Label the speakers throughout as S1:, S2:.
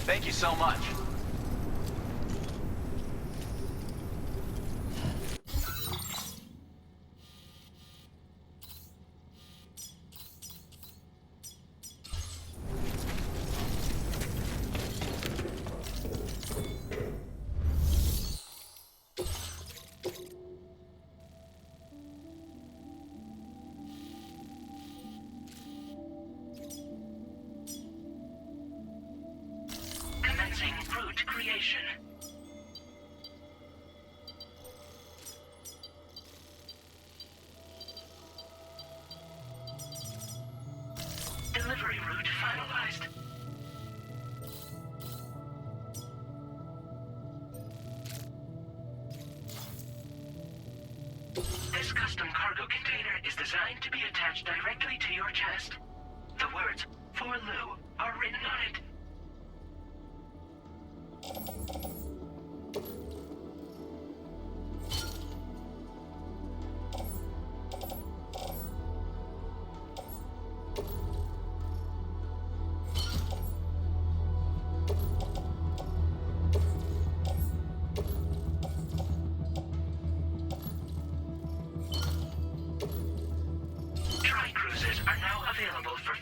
S1: Thank you so much.
S2: Fruit creation. Delivery route finalized. This custom cargo container is designed to be attached directly to your chest. The words, "For Lou," are written on it. Tri-cruisers are now available for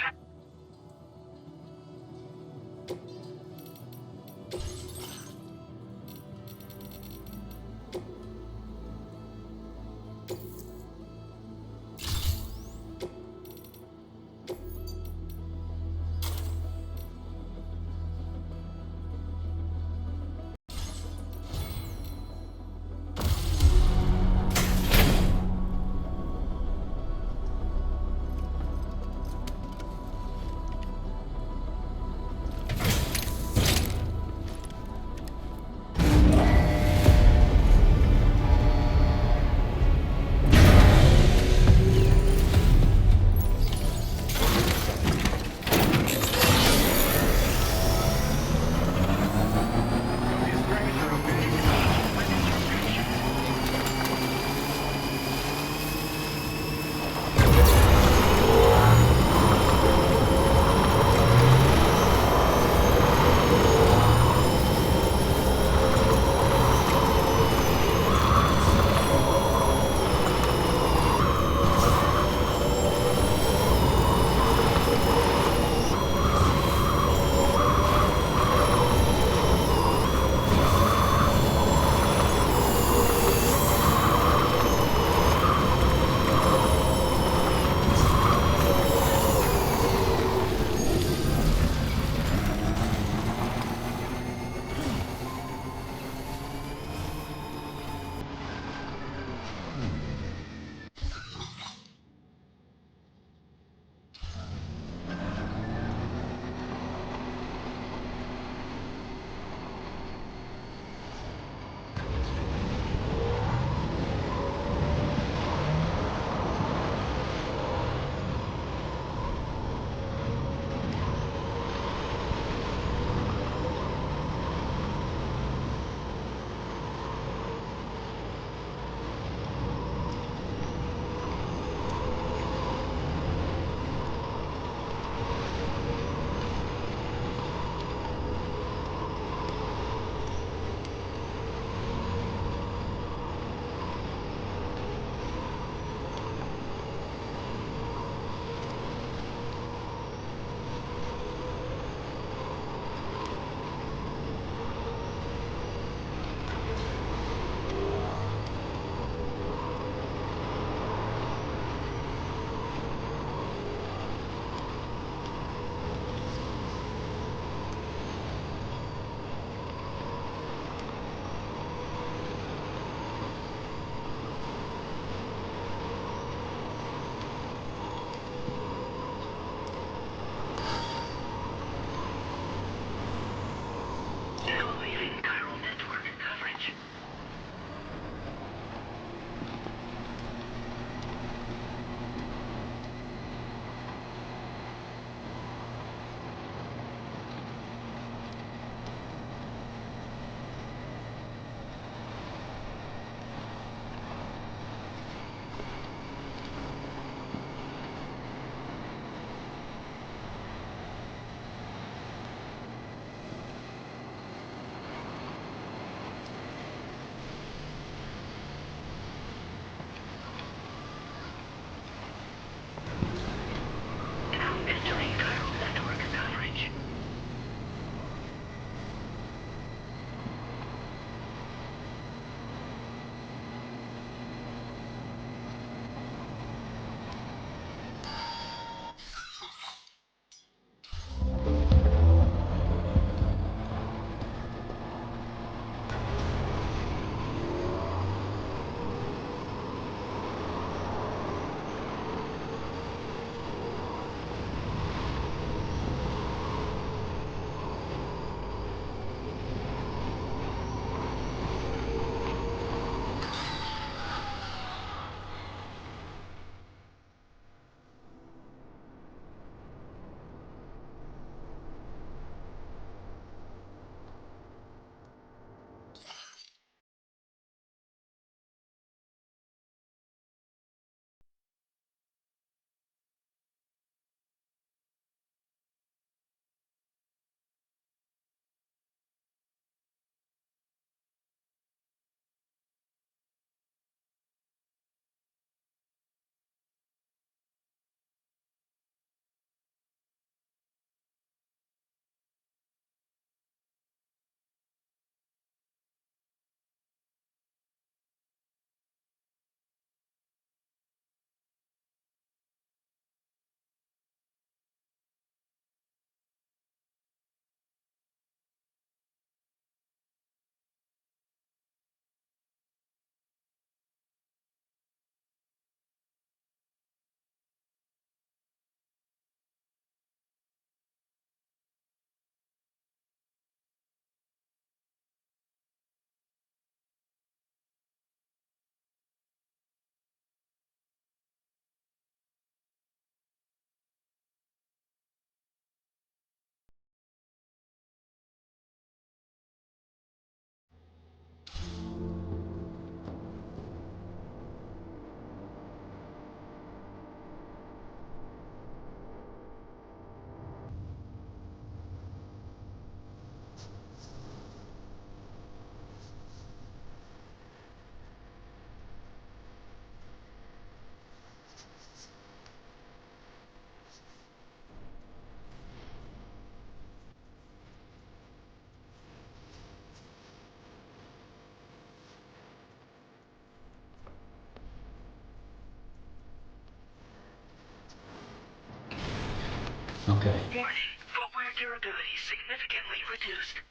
S3: Okay.
S2: Warning, footwear durability significantly reduced.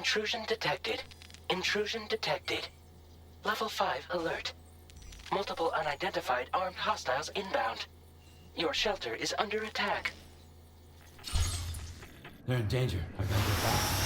S2: Intrusion detected. Intrusion detected. Level 5 alert. Multiple unidentified armed hostiles inbound. Your shelter is under attack.
S3: They're in danger. I gotta get back.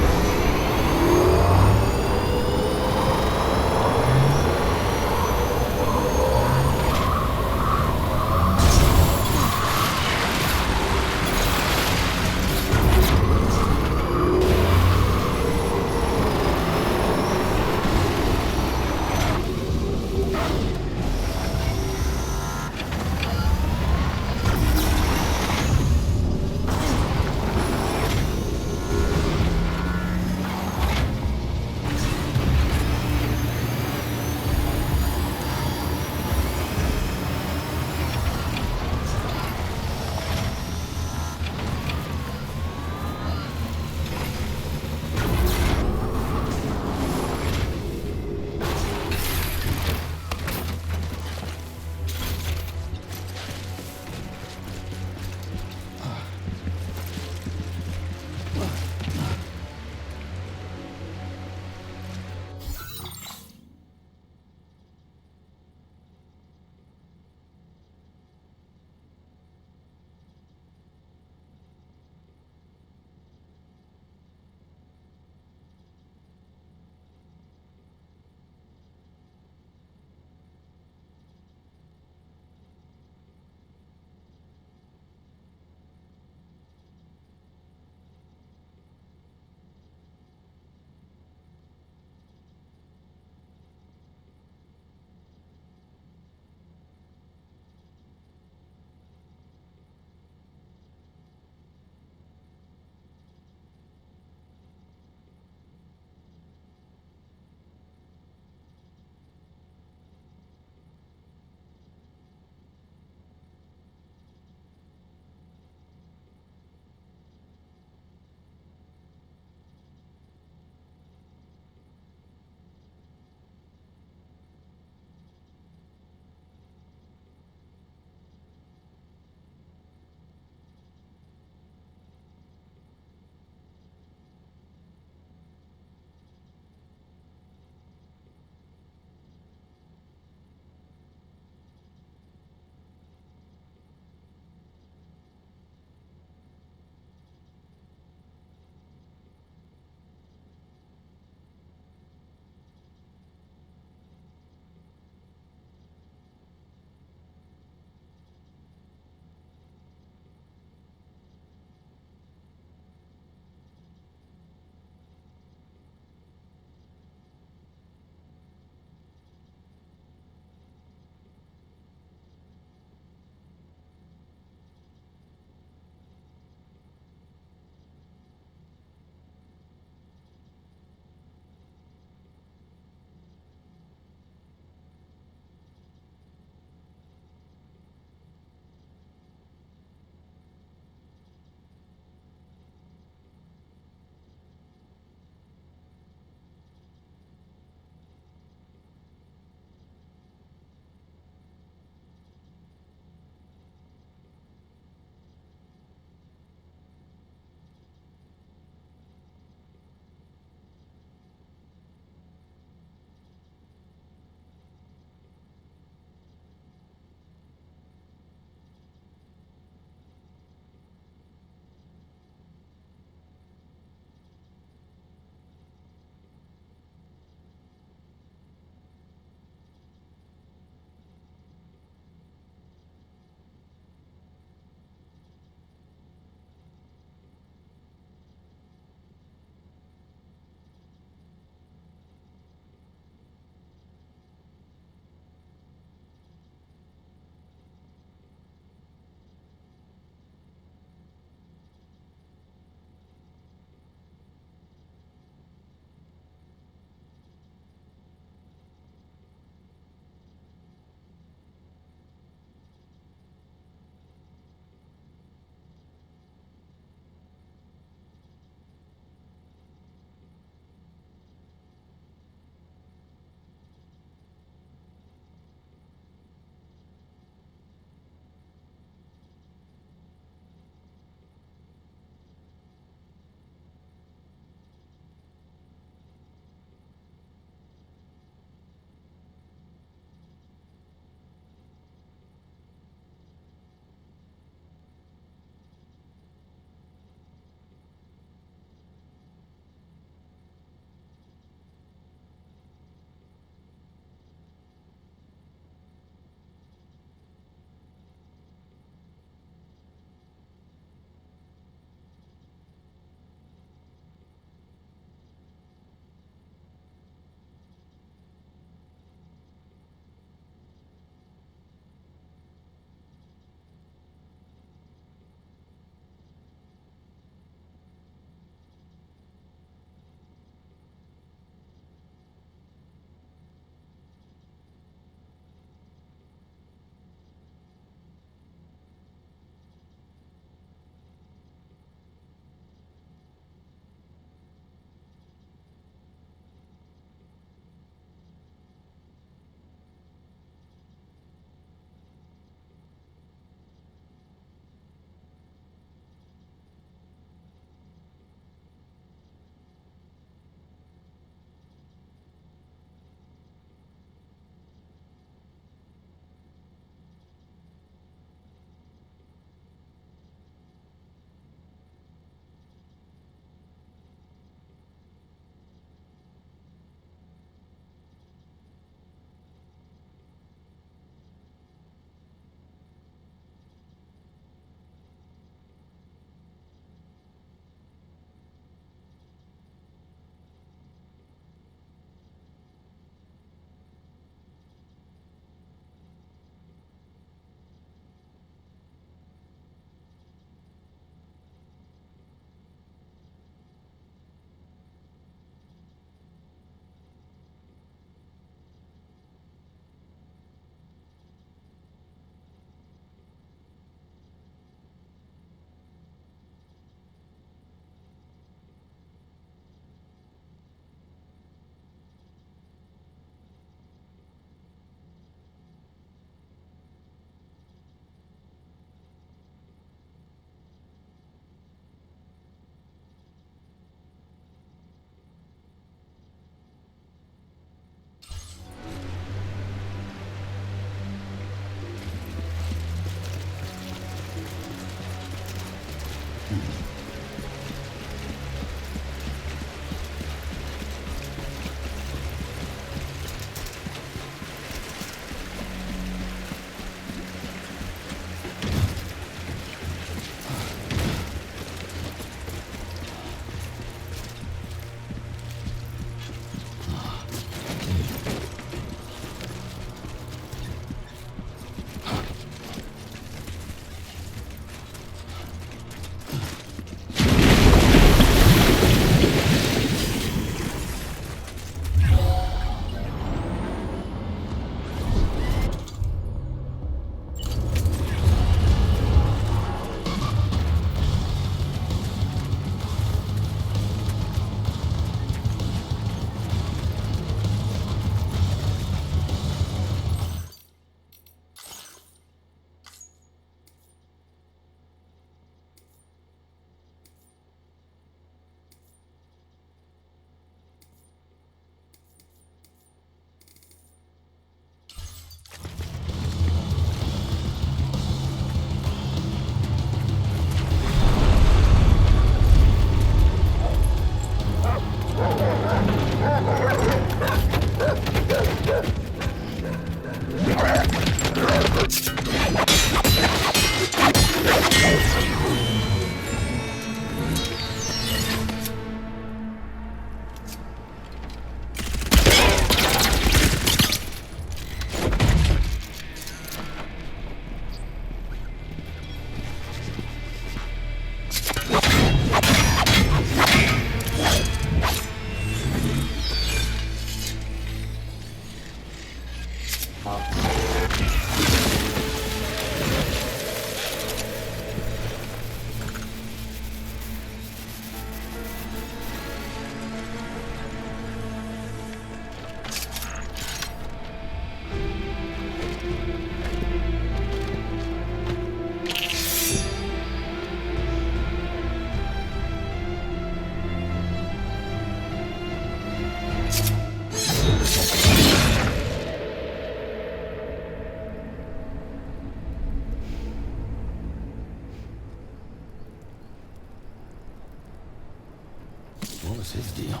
S3: What was his deal?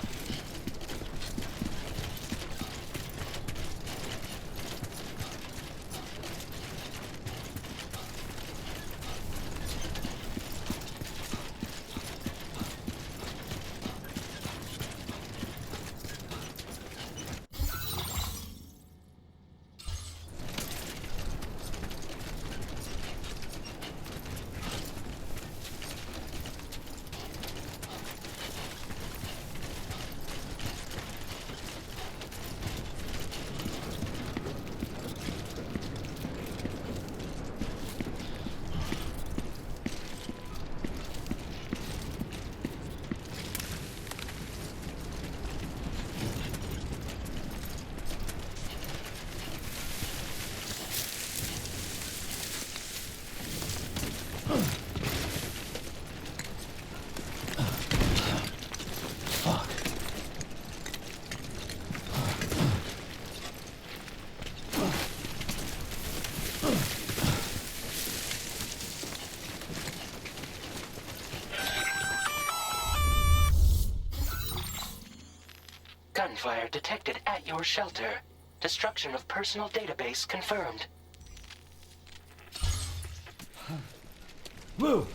S2: Gunfire detected at your shelter. Destruction of personal database confirmed.
S3: Woo!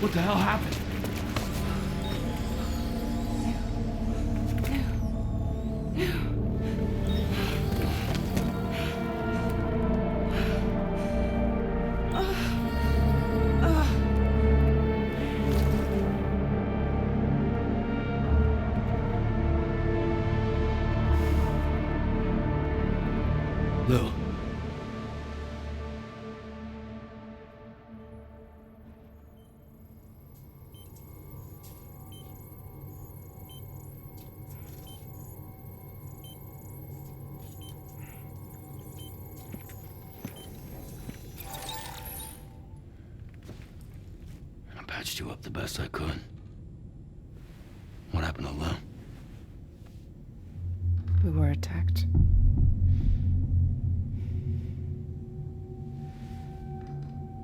S3: What the hell happened? Lou. I patched you up the best I could. What happened to Lou?
S4: We were attacked.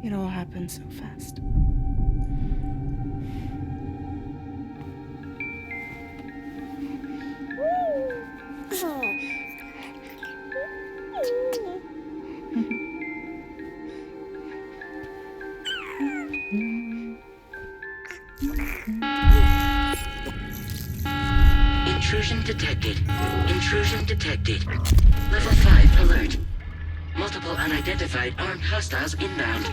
S4: It all happened so fast.
S2: Intrusion detected. Intrusion detected. Level 5 alert. Multiple unidentified armed hostiles inbound.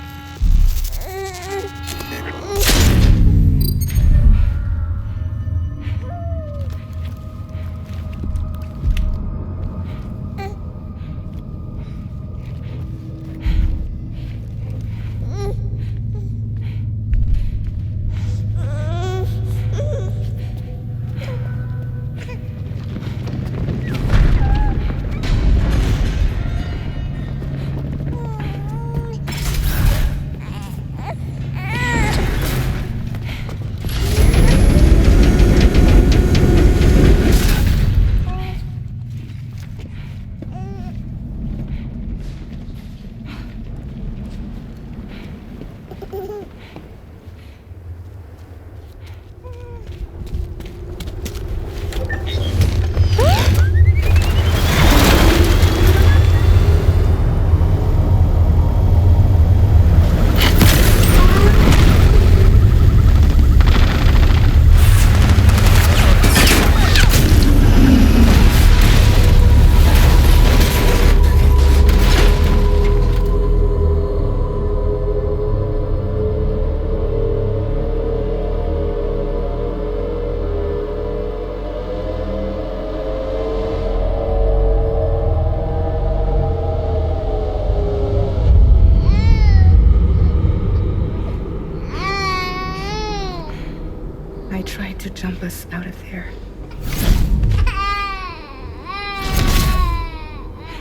S4: Jump us out of there.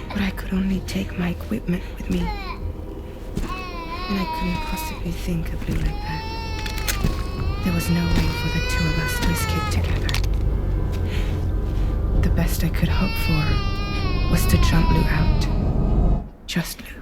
S4: But I could only take my equipment with me. And I couldn't possibly think of Lou like that. There was no way for the two of us to escape together. The best I could hope for was to jump Lou out. Just Lou.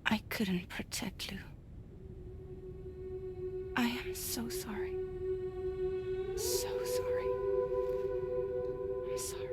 S4: I couldn't protect Lou. I am so sorry. So sorry. I'm sorry.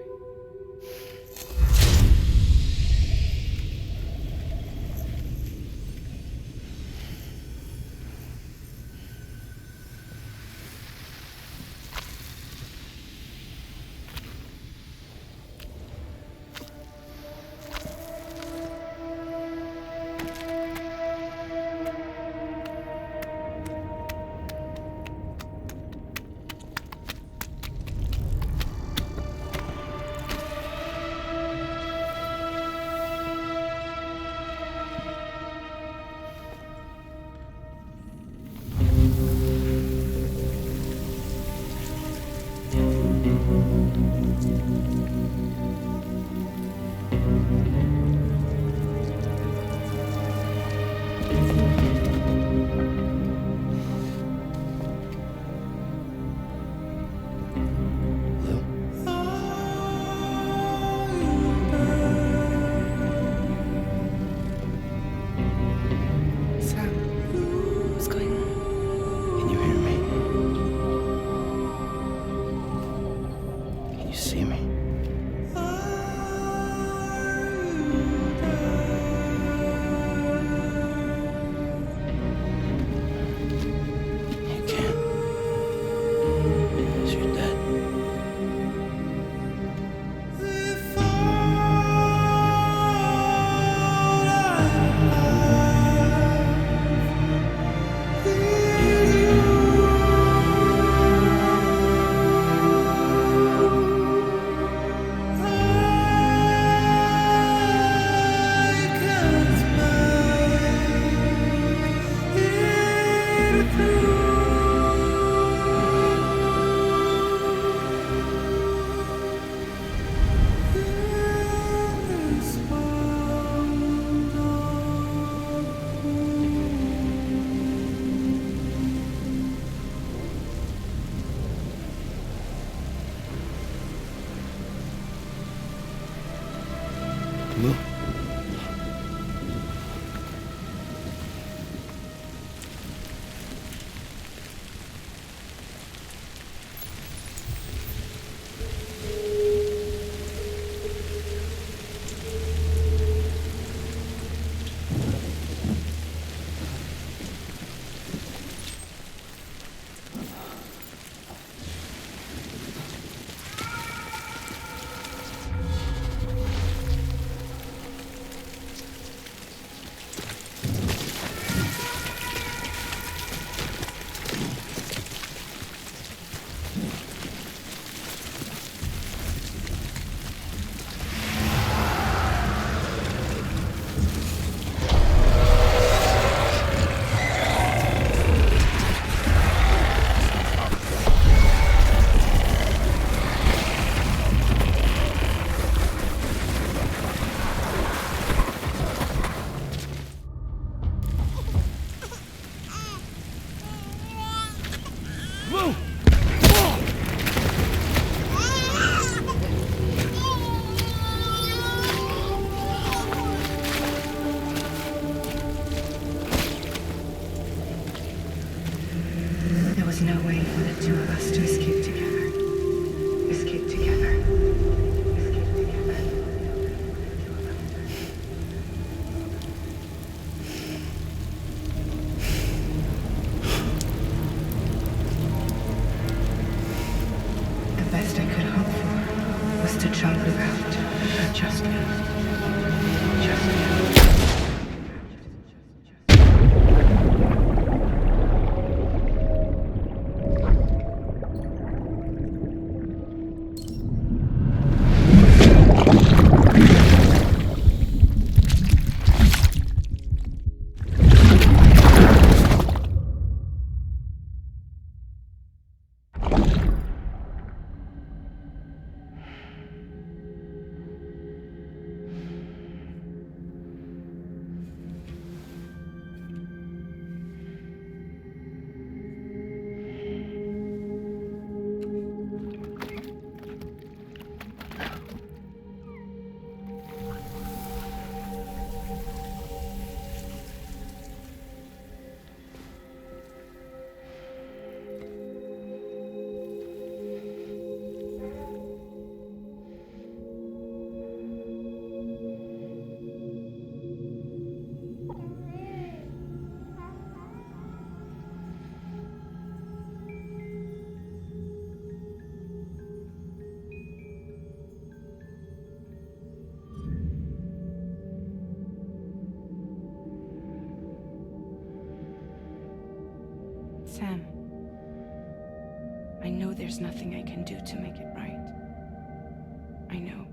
S3: See me? Move!
S4: There was no way for the two of us to escape together. Escape together. Escape together. The best I could hope for was to jump without, just now. Just now. Sam, I know there's nothing I can do to make it right. I know.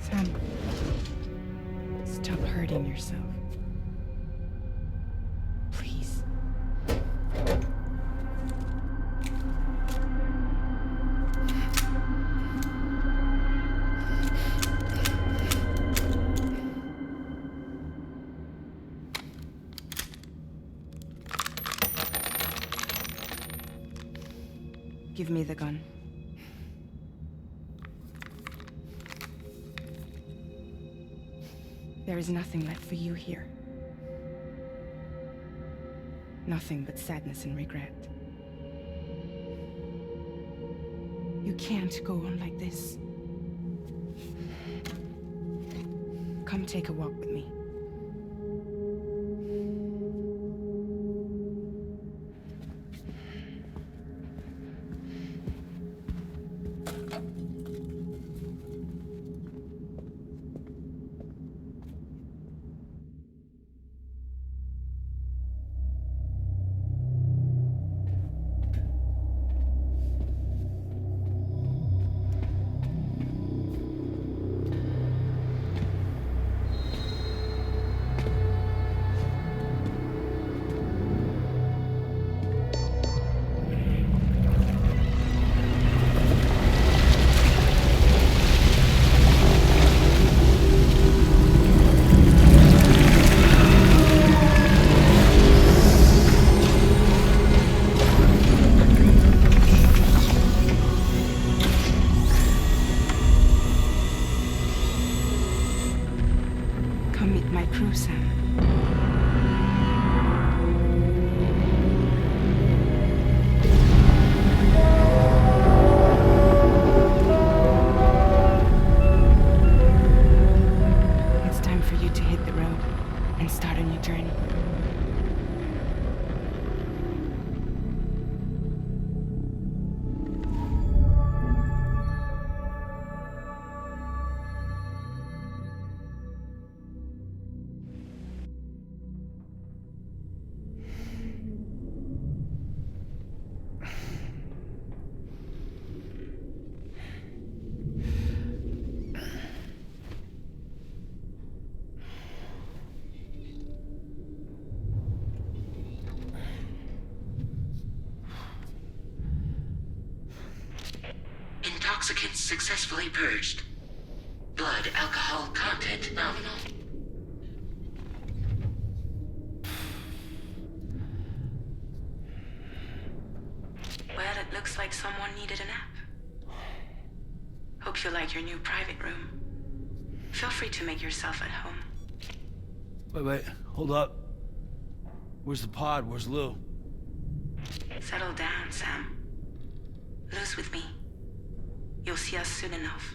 S4: Sam, stop hurting yourself. Please. Give me the gun. There is nothing left for you here. Nothing but sadness and regret. You can't go on like this. Come take a walk with me.
S2: intoxicants successfully purged. Blood alcohol content nominal.
S4: Well, it looks like someone needed a nap. Hope you like your new private room. Feel free to make yourself at home.
S3: Wait, hold up. Where's the pod? Where's Lou?
S4: Settle down, Sam. Lou's with me. You'll see us soon enough.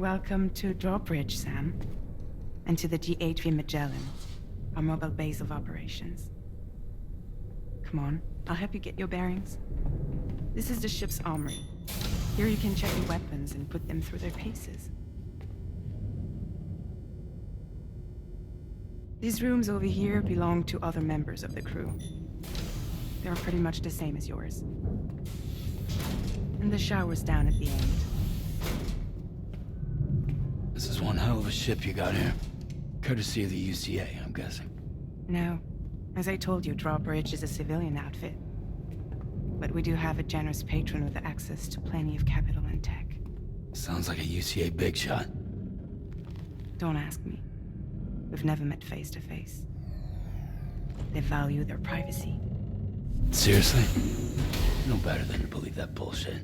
S5: Welcome to Drawbridge, Sam. And to the GHV Magellan, our mobile base of operations. Come on, I'll help you get your bearings. This is the ship's armory. Here you can check your weapons and put them through their paces. These rooms over here belong to other members of the crew. They're pretty much the same as yours. And the shower's down at the end.
S3: This is one hell of a ship you got here. Courtesy of the UCA, I'm guessing.
S5: No. As I told you, Drawbridge is a civilian outfit. But we do have a generous patron with access to plenty of capital and tech.
S3: Sounds like a UCA big shot.
S5: Don't ask me. We've never met face to face. They value their privacy.
S3: Seriously? No better than to believe that bullshit.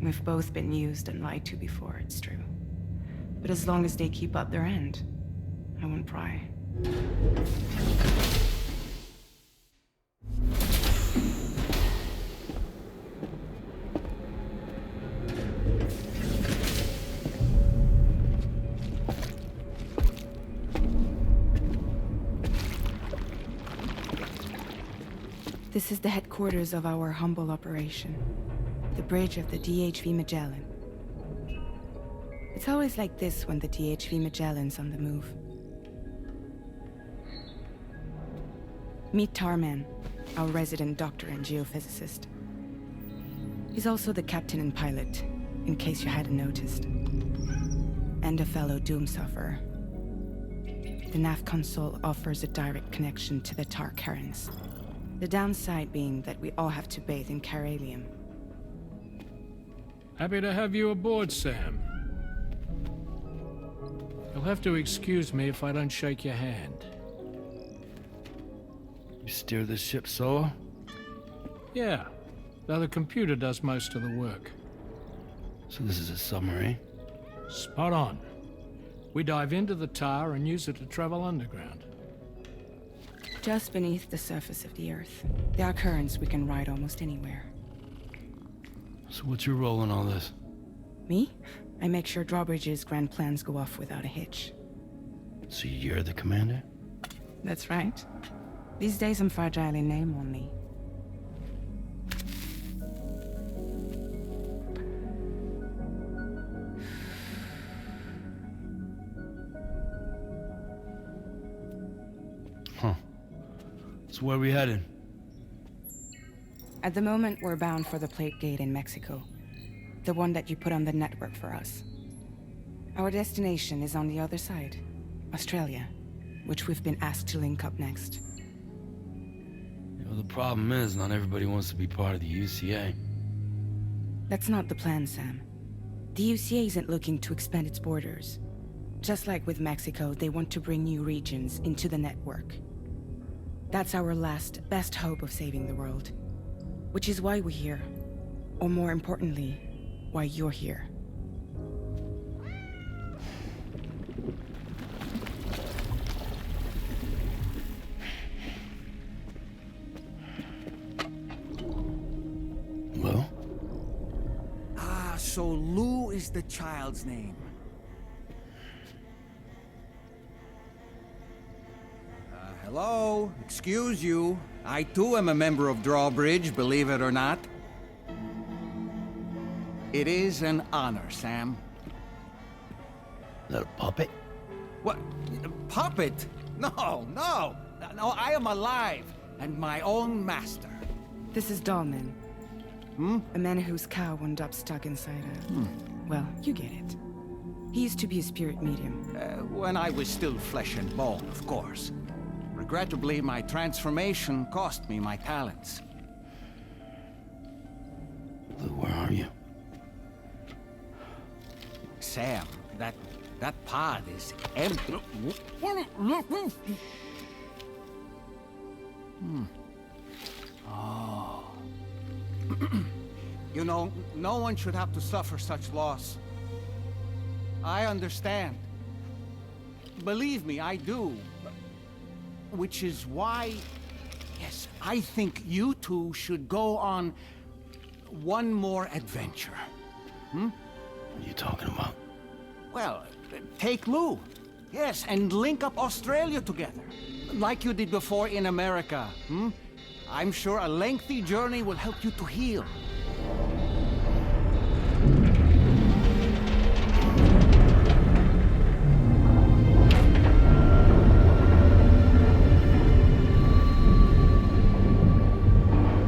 S5: We've both been used and lied to before, it's true. But as long as they keep up their end, I won't pry. This is the headquarters of our humble operation. The bridge of the DHV Magellan. It's always like this when the DHV Magellan's on the move. Meet Tarman, our resident doctor and geophysicist. He's also the captain and pilot, in case you hadn't noticed. And a fellow doom sufferer. The nav console offers a direct connection to the Tar currents. The downside being that we all have to bathe in caralium.
S6: Happy to have you aboard, Sam. You'll have to excuse me if I don't shake your hand.
S3: You steer this ship solo?
S6: Yeah, though the computer does most of the work.
S3: So this is a submarine?
S6: Spot on. We dive into the tower and use it to travel underground.
S5: Just beneath the surface of the Earth, there are currents we can ride almost anywhere.
S3: So what's your role in all this?
S5: Me? I make sure Drawbridge's grand plans go off without a hitch.
S3: So you're the commander?
S5: That's right. These days I'm fragile in name only.
S3: Huh. So where are we headed?
S5: At the moment, we're bound for the Plate Gate in Mexico. The one that you put on the network for us. Our destination is on the other side, Australia, which we've been asked to link up next.
S3: You know, the problem is not everybody wants to be part of the UCA.
S5: That's not the plan, Sam. The UCA isn't looking to expand its borders. Just like with Mexico, they want to bring new regions into the network. That's our last, best hope of saving the world. Which is why we're here. Or more importantly, why you're here.
S3: Lou?
S7: Ah, so Lou is the child's name. Hello? Excuse you. I too am a member of Drawbridge, believe it or not. It is an honor, Sam.
S3: Is that a puppet?
S7: What? A puppet? No, no! No, I am alive, and my own master.
S5: This is Dolman. A man whose cow wound up stuck inside a... Well, you get it. He used to be a spirit medium.
S7: When I was still flesh and bone, of course. Regrettably, my transformation cost me my talents.
S3: Lou, where are you?
S7: Sam, that pod is empty. Oh. You know, no one should have to suffer such loss. I understand. Believe me, I do. Which is why, yes, I think you two should go on one more adventure.
S3: What are you talking about?
S7: Well, take Lou. Yes, and link up Australia together. Like you did before in America. I'm sure a lengthy journey will help you to heal.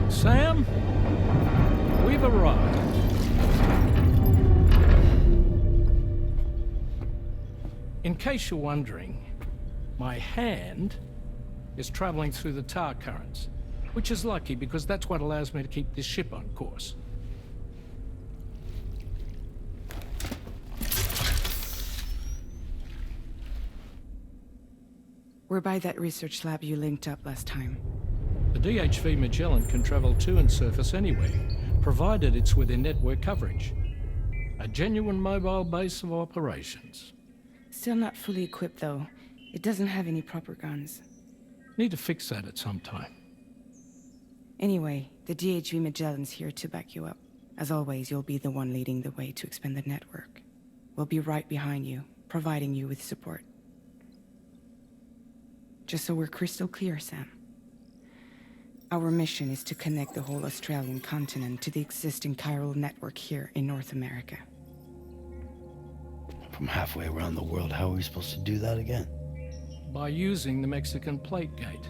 S6: Sam, we've arrived. In case you're wondering, my hand is traveling through the tar currents, which is lucky because that's what allows me to keep this ship on course.
S5: We're by that research lab you linked up last time.
S6: The DHV Magellan can travel to and surface anywhere, provided it's within network coverage. A genuine mobile base of operations.
S5: Still not fully equipped, though. It doesn't have any proper guns.
S6: Need to fix that at some time.
S5: Anyway, the DHV Magellan's here to back you up. As always, you'll be the one leading the way to expand the network. We'll be right behind you, providing you with support. Just so we're crystal clear, Sam. Our mission is to connect the whole Australian continent to the existing chiral network here in North America.
S3: From halfway around the world, how are we supposed to do that again?
S6: By using the Mexican Plate Gate.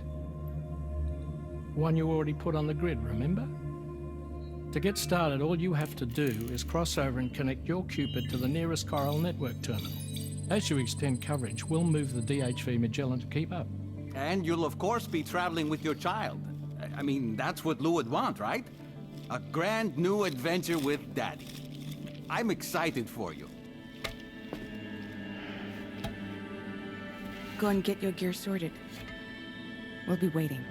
S6: One you already put on the grid, remember? To get started, all you have to do is cross over and connect your Cupid to the nearest chiral network terminal. As you extend coverage, we'll move the DHV Magellan to keep up.
S7: And you'll of course be traveling with your child. I mean, that's what Lou would want, right? A grand new adventure with Daddy. I'm excited for you.
S5: Go and get your gear sorted. We'll be waiting.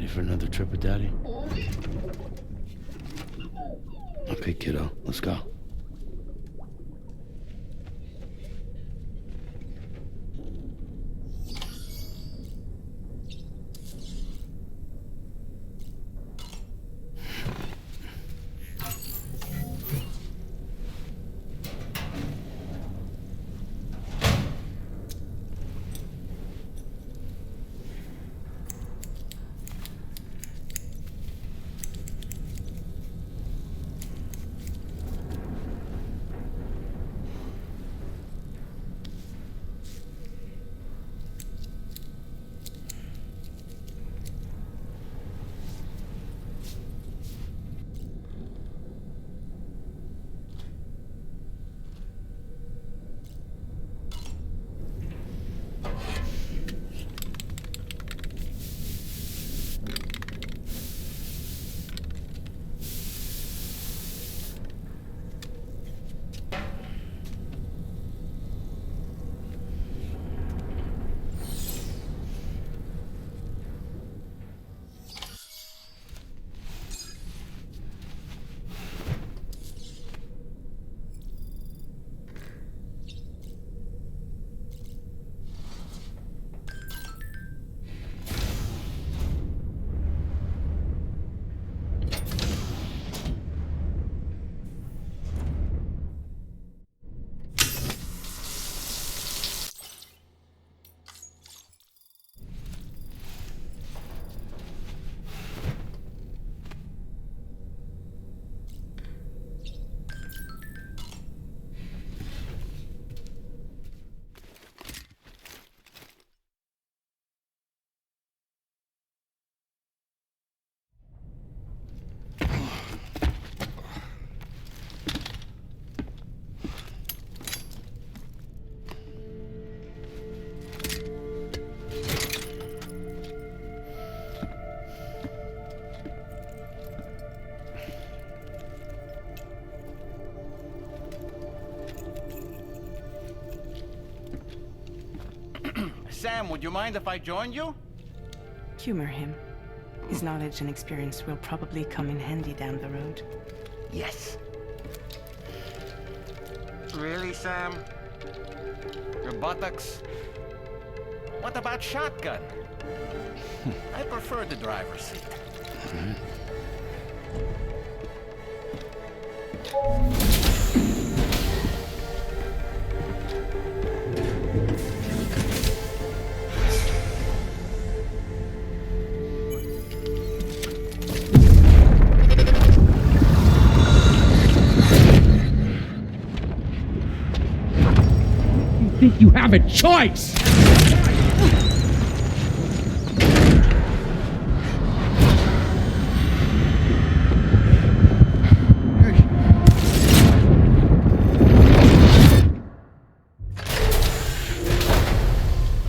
S3: for another trip with Daddy? Okay, kiddo, let's go.
S7: Sam, would you mind if I joined you?
S5: Humor him. His knowledge and experience will probably come in handy down the road.
S7: Yes. Really, Sam? Your buttocks? What about shotgun? I prefer the driver's seat.
S8: Think you have a choice?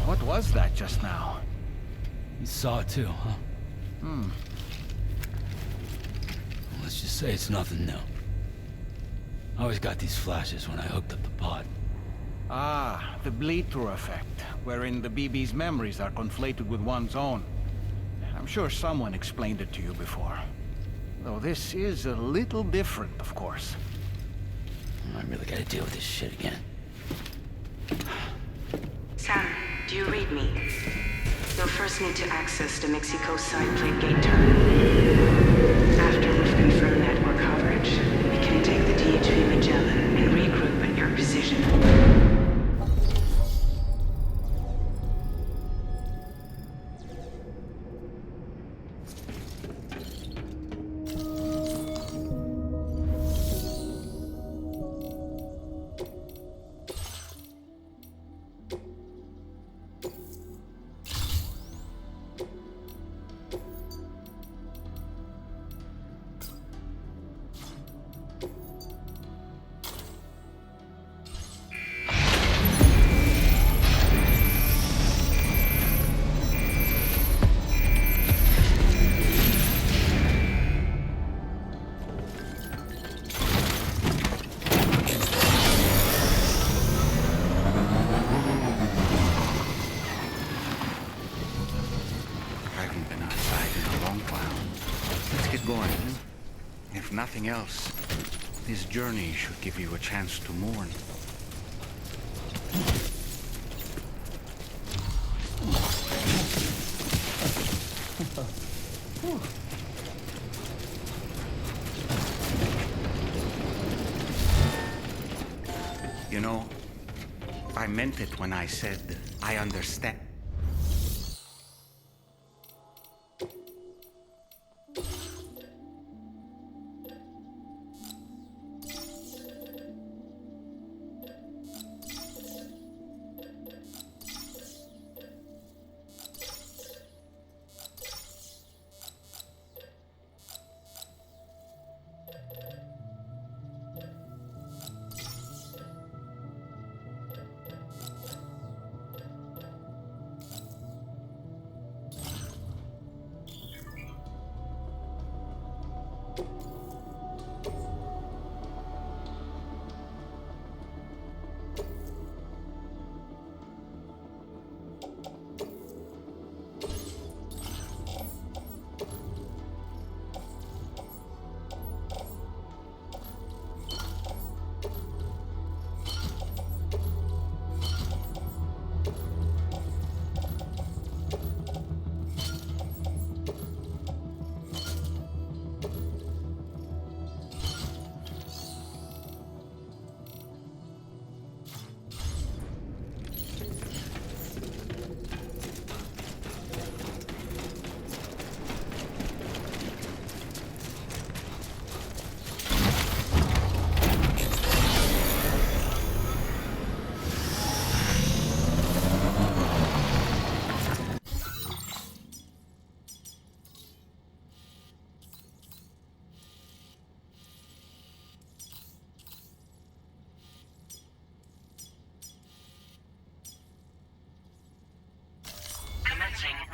S7: What was that just now?
S3: You saw it too, huh? Let's just say it's nothing new. I always got these flashes when I hooked up the pod.
S7: Ah, the bleed-through effect, wherein the BB's memories are conflated with one's own. I'm sure someone explained it to you before. Though this is a little different, of course.
S3: I really gotta deal with this shit again.
S9: Sam, do you read me? You'll first need to access the Mexico side plate gate terminal. After we've confirmed network coverage, we can take the DHV Magellan and regroup at your position.
S7: get going. If nothing else, this journey should give you a chance to mourn. You know, I meant it when I said I understand.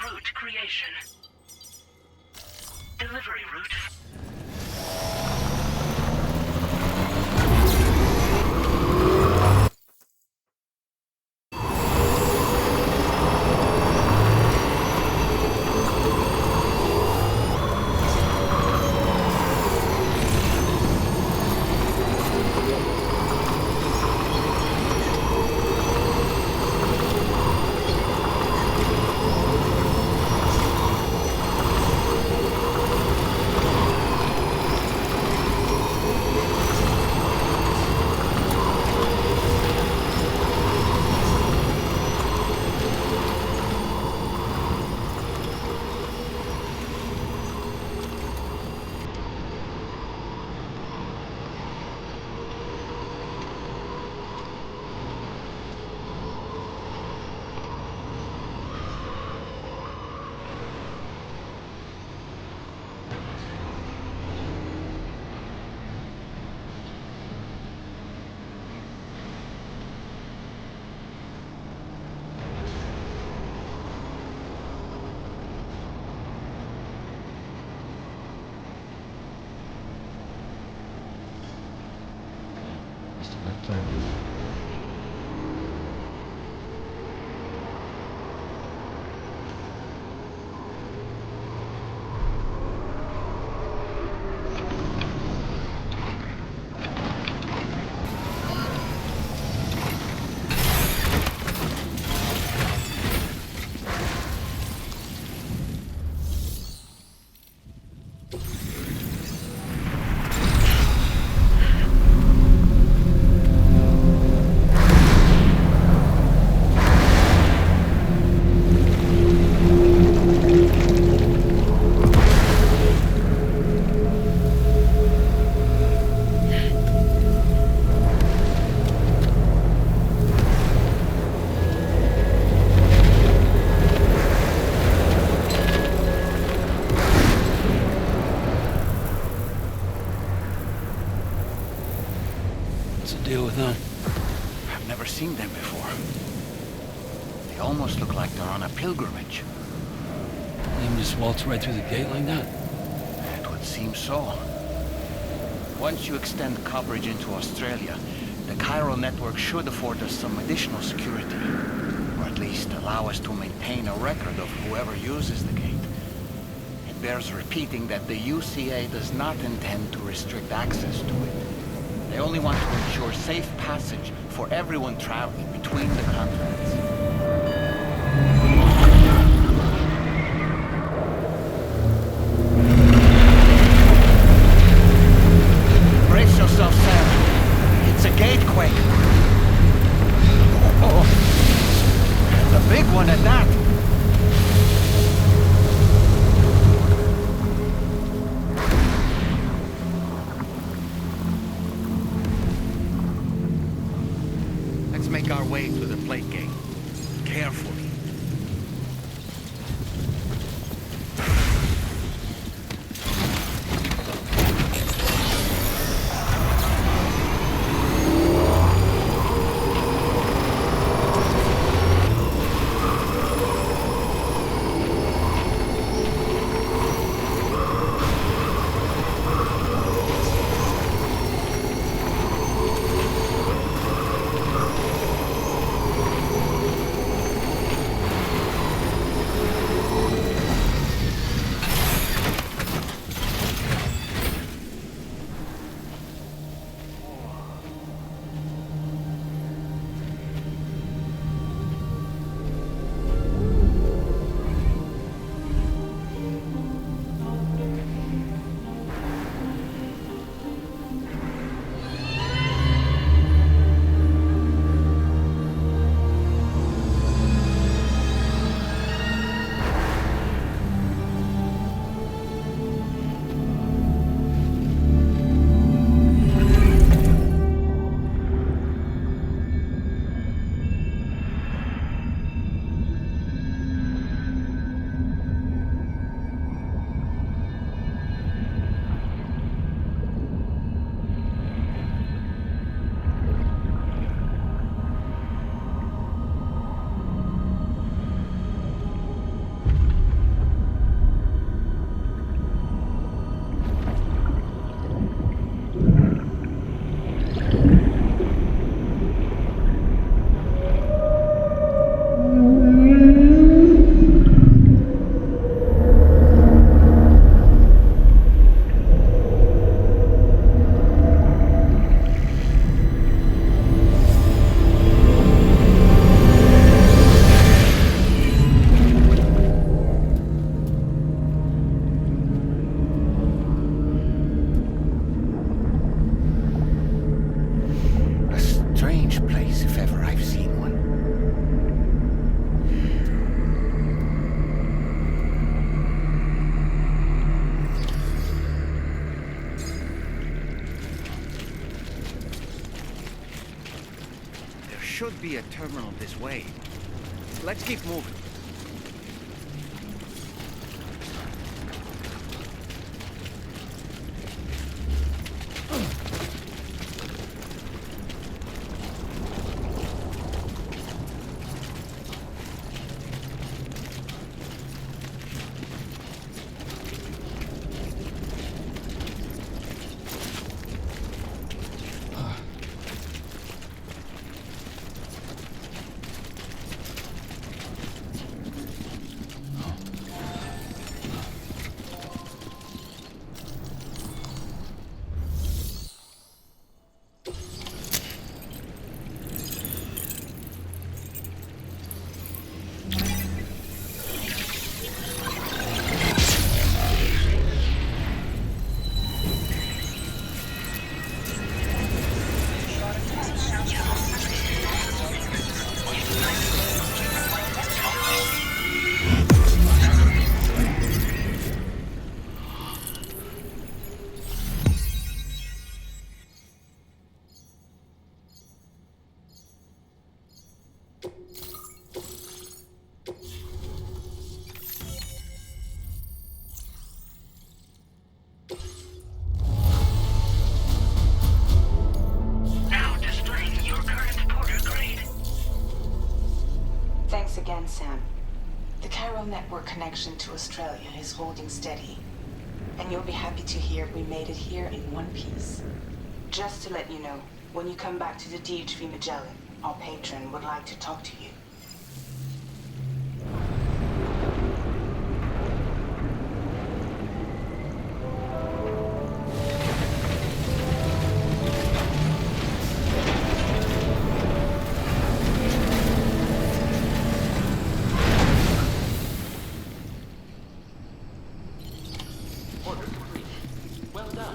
S2: Route creation. Delivery route.
S7: Seen them before. They almost look like they're on a pilgrimage.
S3: They just waltz right through the gate like that?
S7: It would seem so. Once you extend coverage into Australia, the chiral network should afford us some additional security, or at least allow us to maintain a record of whoever uses the gate. It bears repeating that the UCA does not intend to restrict access to it. They only want to ensure safe passage for everyone traveling between the continents. Brace yourself, Sam. It's a gatequake. Oh, and a big one at that. Let's make our way to the plate gate. Carefully. Should be a terminal this way. Let's keep moving.
S9: Again, Sam. The chiral network connection to Australia is holding steady. And you'll be happy to hear we made it here in one piece. Just to let you know, when you come back to the DHV Magellan, our patron would like to talk to you.
S2: done.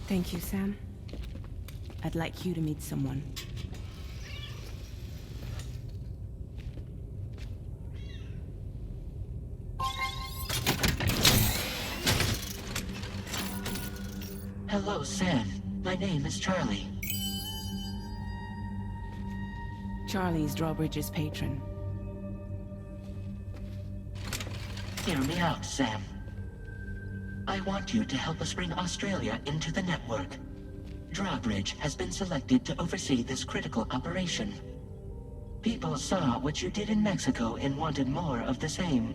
S5: Thank you, Sam. I'd like you to meet someone.
S2: Hello, Sam. My name is Charlie.
S5: Charlie's Drawbridge's patron.
S2: Hear me out, Sam. I want you to help us bring Australia into the network. Drawbridge has been selected to oversee this critical operation. People saw what you did in Mexico and wanted more of the same.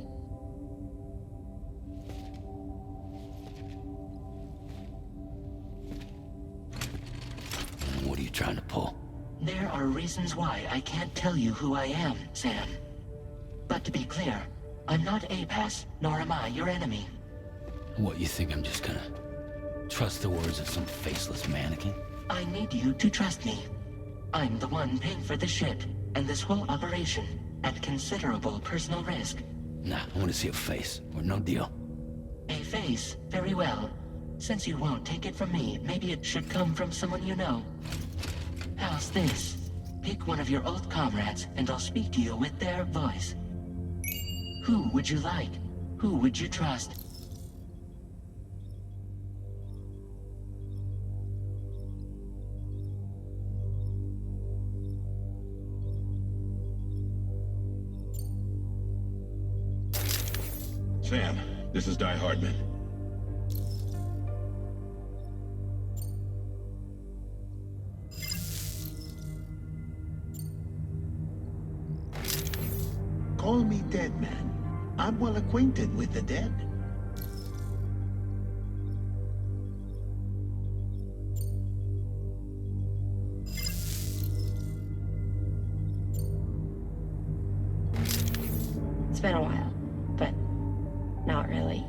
S3: What are you trying to pull?
S2: There are reasons why I can't tell you who I am, Sam. But to be clear, I'm not APAS, nor am I your enemy.
S3: What, you think I'm just gonna trust the words of some faceless mannequin?
S2: I need you to trust me. I'm the one paying for the ship and this whole operation at considerable personal risk.
S3: Nah, I want to see a face, or no deal.
S2: A face? Very well. Since you won't take it from me, maybe it should come from someone you know. How's this? Pick one of your old comrades, and I'll speak to you with their voice. Who would you like? Who would you trust?
S10: Sam, this is Di Hardman.
S11: Call me Dead Man. I'm well acquainted with the dead.
S12: It's been a while, but not really.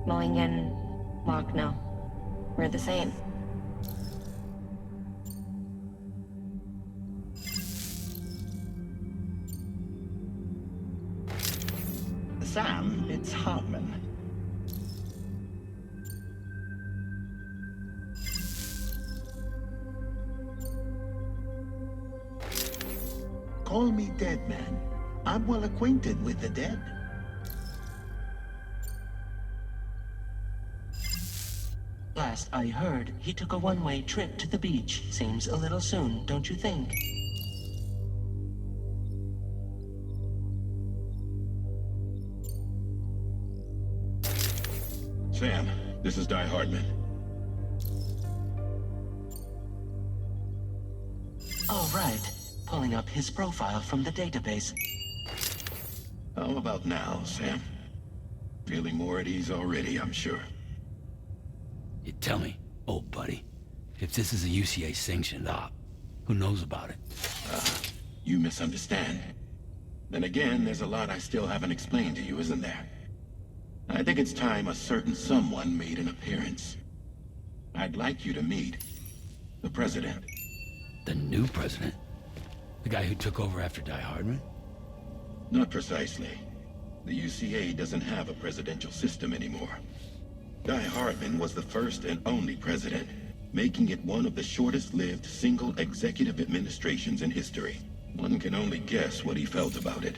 S12: Mulligan, Locke, no. We're the same.
S11: Sam, it's Hartman. Call me Dead Man. I'm well acquainted with the dead.
S2: Last I heard, he took a one-way trip to the beach. Seems a little soon, don't you think?
S10: Sam, this is Di Hardman.
S2: All right. Pulling up his profile from the database.
S10: How about now, Sam? Feeling more at ease already, I'm sure.
S3: You tell me, old buddy, if this is a UCA-sanctioned op, who knows about it?
S10: You misunderstand. Then again, there's a lot I still haven't explained to you, isn't there? I think it's time a certain someone made an appearance. I'd like you to meet the President.
S3: The new president? The guy who took over after Di Hardman?
S10: Not precisely. The UCA doesn't have a presidential system anymore. Di Hardman was the first and only president, making it one of the shortest-lived single executive administrations in history. One can only guess what he felt about it.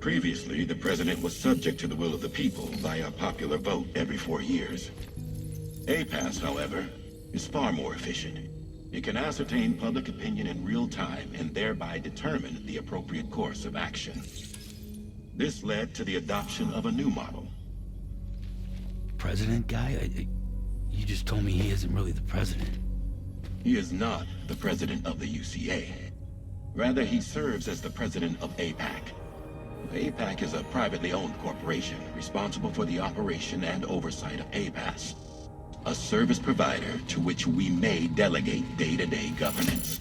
S10: Previously, the president was subject to the will of the people via a popular vote every 4 years. APAS, however, is far more efficient. It can ascertain public opinion in real time and thereby determine the appropriate course of action. This led to the adoption of a new model.
S3: President guy? You just told me he isn't really the president.
S10: He is not the president of the UCA. Rather, he serves as the president of APAC. APAC is a privately owned corporation responsible for the operation and oversight of APAS, a service provider to which we may delegate day-to-day governance.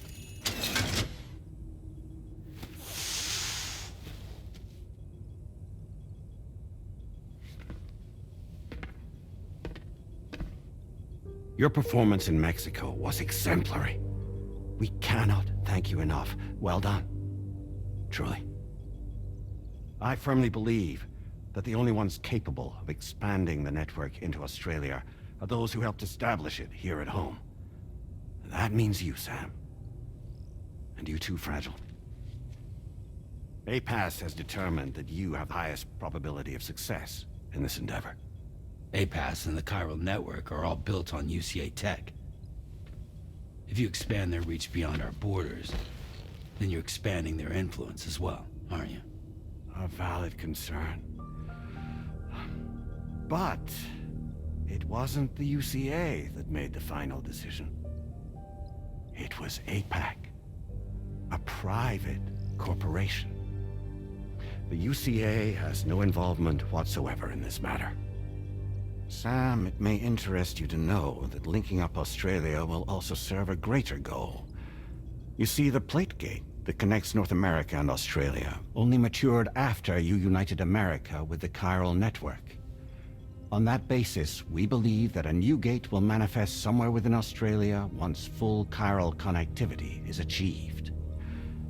S13: Your performance in Mexico was exemplary. We cannot thank you enough. Well done. Truly. I firmly believe that the only ones capable of expanding the network into Australia are those who helped establish it here at home. That means you, Sam. And you too, Fragile. APAS has determined that you have the highest probability of success in this endeavor.
S3: APAS and the chiral network are all built on UCA tech. If you expand their reach beyond our borders, then you're expanding their influence as well, aren't you?
S13: A valid concern. But it wasn't the UCA that made the final decision. It was APAC, a private corporation. The UCA has no involvement whatsoever in this matter. Sam, it may interest you to know that linking up Australia will also serve a greater goal. You see, the plate gate that connects North America and Australia only matured after you united America with the chiral network. On that basis, we believe that a new gate will manifest somewhere within Australia once full chiral connectivity is achieved.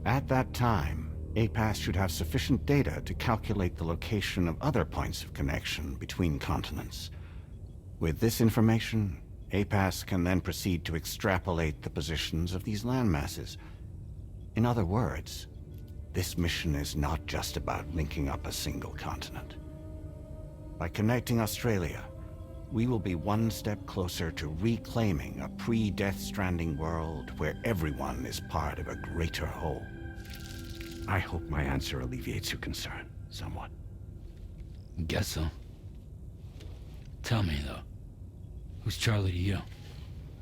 S13: At that time, APAS should have sufficient data to calculate the location of other points of connection between continents. With this information, APAS can then proceed to extrapolate the positions of these landmasses. In other words, this mission is not just about linking up a single continent. By connecting Australia, we will be one step closer to reclaiming a pre-Death Stranding world where everyone is part of a greater whole. I hope my answer alleviates your concern somewhat.
S3: Guess so. Tell me, though. Who's Charlie to you?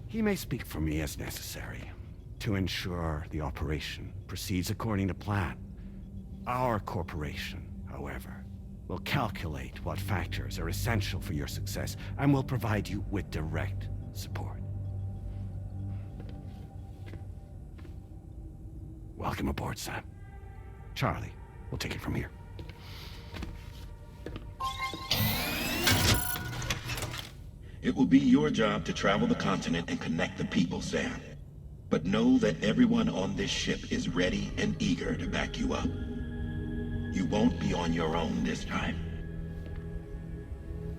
S13: He may speak for me as necessary to ensure the operation proceeds according to plan. Our corporation, however, will calculate what factors are essential for your success and will provide you with direct support. Welcome aboard, Sam. Charlie, we'll take it from here.
S10: It will be your job to travel the continent and connect the people, Sam. But know that everyone on this ship is ready and eager to back you up. You won't be on your own this time.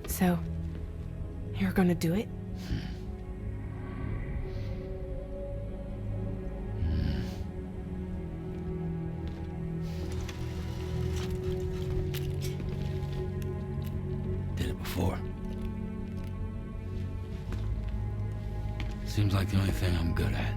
S5: So, you're gonna do it?
S3: Did it before. Seems like the only thing I'm good at.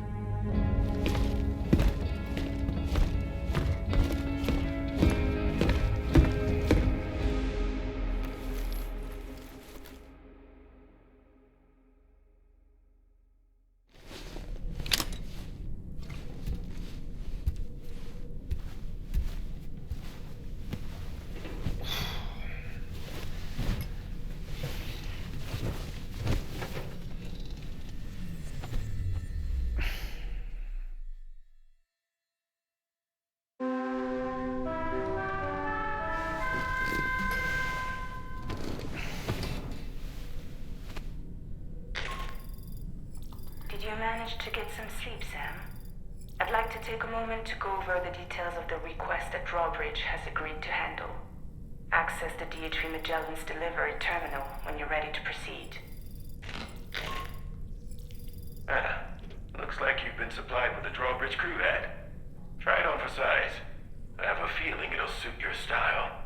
S9: Did you manage to get some sleep, Sam? I'd like to take a moment to go over the details of the request that Drawbridge has agreed to handle. Access the DHV Magellan's delivery terminal when you're ready to proceed.
S1: Looks like you've been supplied with a Drawbridge crew hat. Try it on for size. I have a feeling it'll suit your style.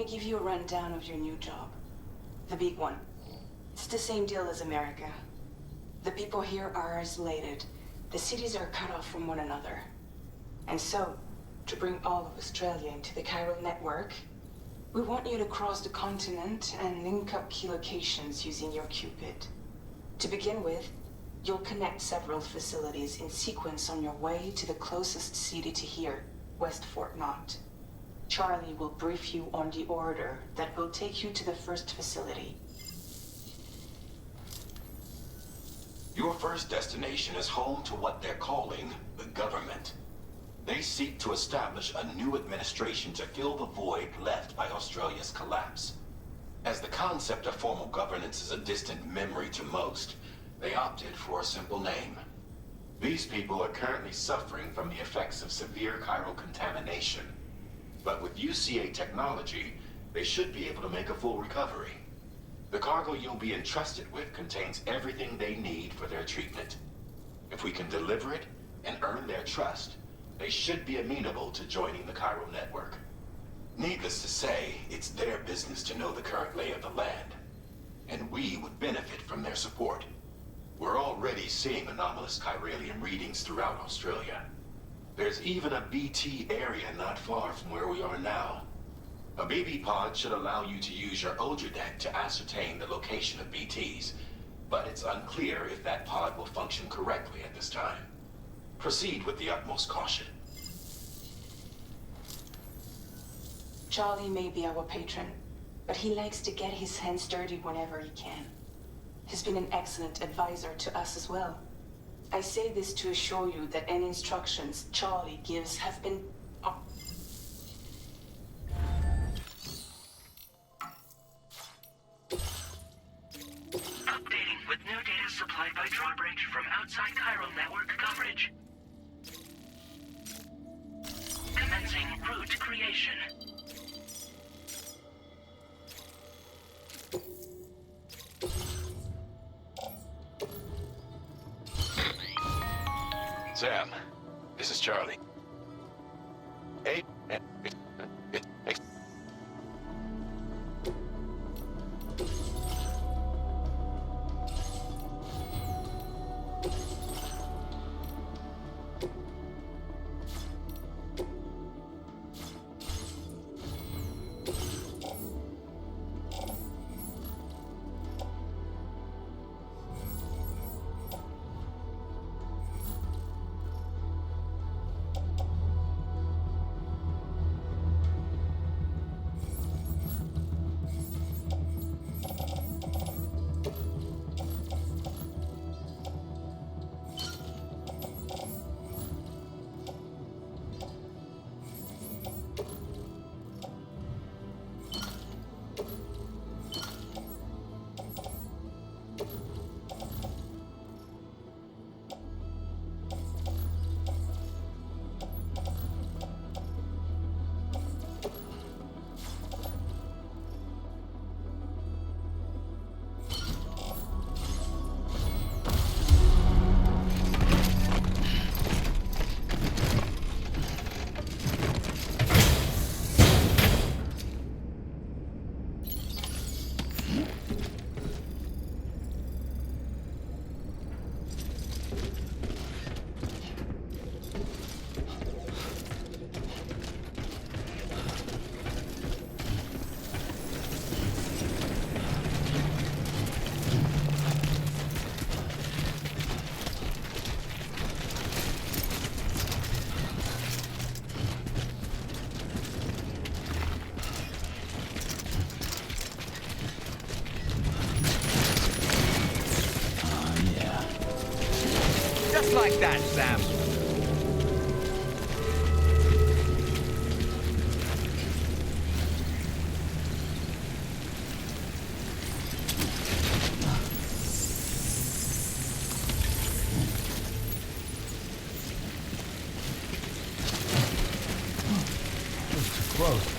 S9: give you a rundown of your new job. The big one. It's the same deal as America. The people here are isolated. The cities are cut off from one another. And so, to bring all of Australia into the chiral network, we want you to cross the continent and link up key locations using your Cupid. To begin with, you'll connect several facilities in sequence on your way to the closest city to here, West Fort Knott. Charlie will brief you on the order that will take you to the first facility.
S10: Your first destination is home to what they're calling the government. They seek to establish a new administration to fill the void left by Australia's collapse. As the concept of formal governance is a distant memory to most, they opted for a simple name. These people are currently suffering from the effects of severe chiral contamination. But with UCA technology, they should be able to make a full recovery. The cargo you'll be entrusted with contains everything they need for their treatment. If we can deliver it and earn their trust, they should be amenable to joining the chiral network. Needless to say, it's their business to know the current lay of the land, and we would benefit from their support. We're already seeing anomalous chiralium readings throughout Australia. There's even a BT area not far from where we are now. A BB pod should allow you to use your Ultradeck to ascertain the location of BTs, but it's unclear if that pod will function correctly at this time. Proceed with the utmost caution.
S9: Charlie may be our patron, but he likes to get his hands dirty whenever he can. He's been an excellent advisor to us as well. I say this to assure you that any instructions Charlie gives have been...
S2: Updating with new data supplied by drawbridge from outside chiral network coverage. Commencing route creation.
S10: Sam, this is Charlie. Hey,
S14: like that, Sam.
S3: Close.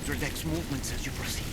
S7: quadridex movements as you proceeded.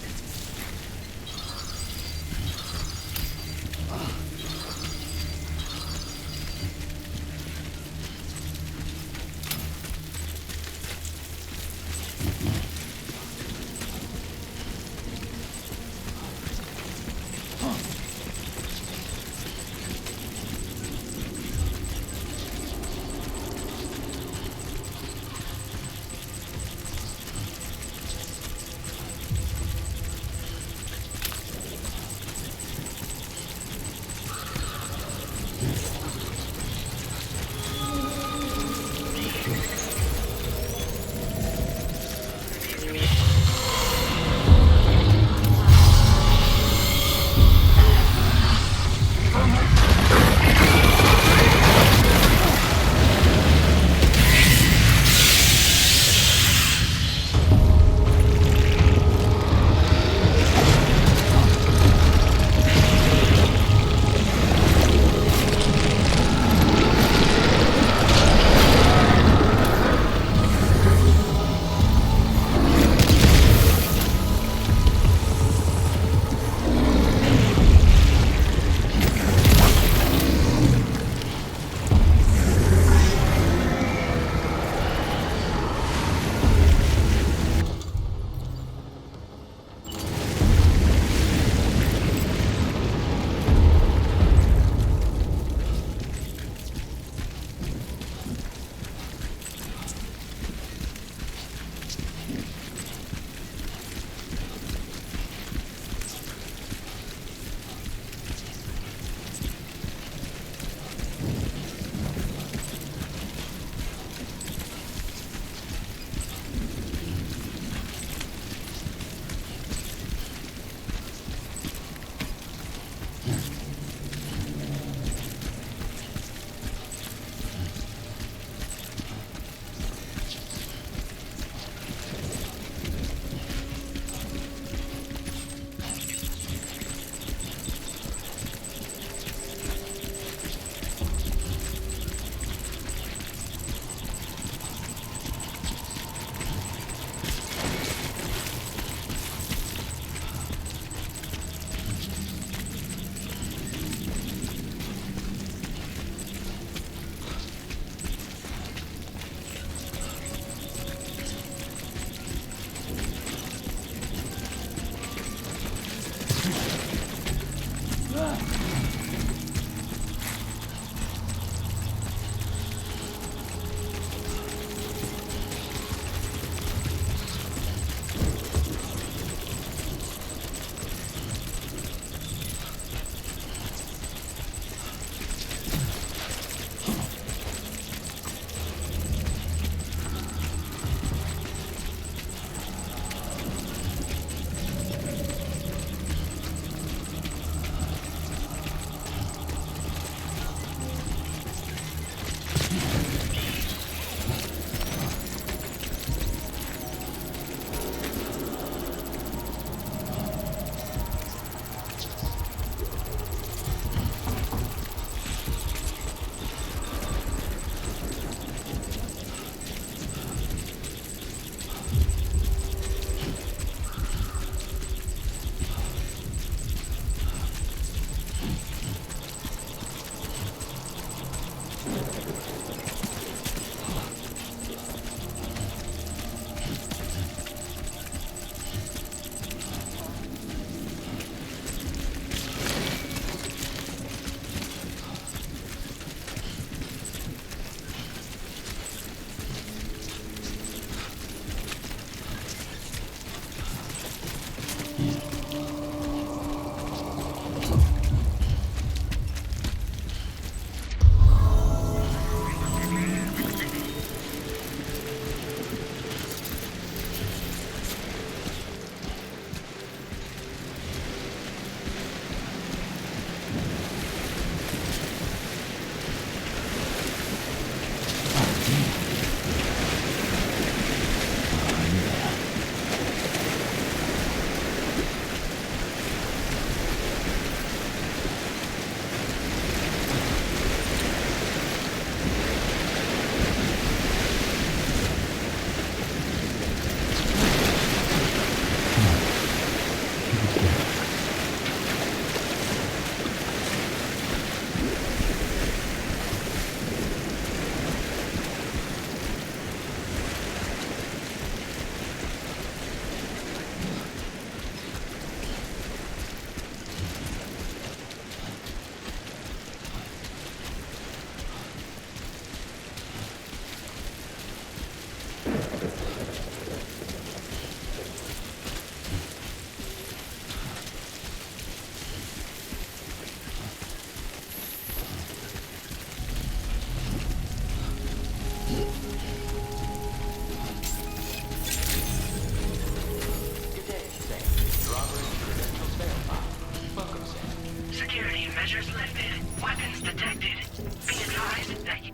S2: detected. Weapons detected. Be advised that you...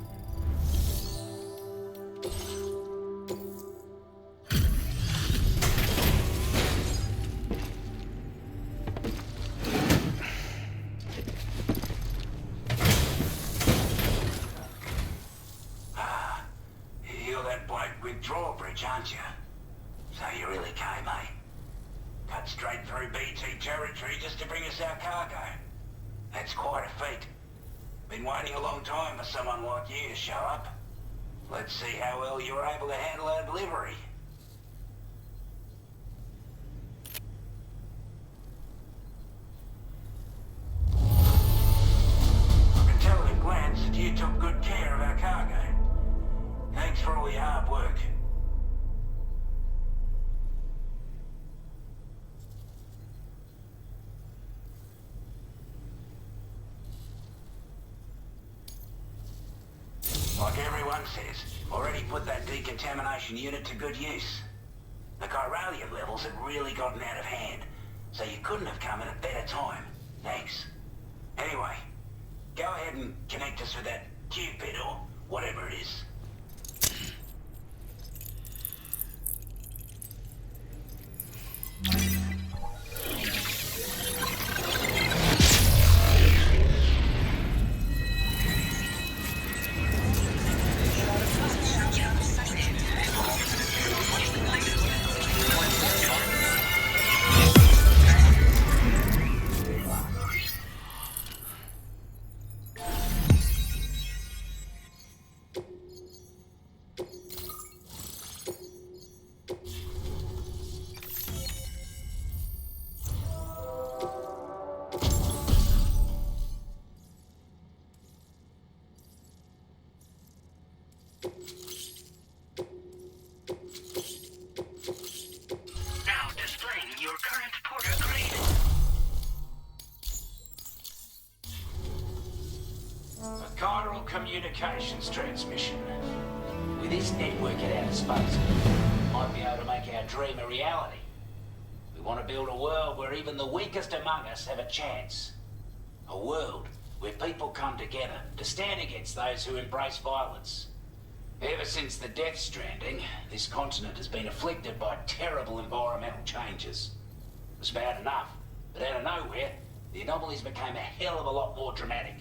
S15: You're that bloke with drawbridge, aren't you? So you really came, eh? Cut straight through BT territory just to bring us our cargo. That's quite a feat. Been waiting a long time for someone like you to show up. Let's see how well you were able to handle our delivery. I can tell at a glance that you took good care of our cargo. Thanks for all your hard work. Like everyone says, already put that decontamination unit to good use. The chiralium levels had really gotten out of hand, so you couldn't have come at a better time. Thanks. Anyway, go ahead and connect us with that Cupid or whatever it is. Communications transmission. With this network at our disposal, we might be able to make our dream a reality. We want to build a world where even the weakest among us have a chance. A world where people come together to stand against those who embrace violence. Ever since the death stranding, this continent has been afflicted by terrible environmental changes. It was bad enough, but out of nowhere, the anomalies became a hell of a lot more dramatic.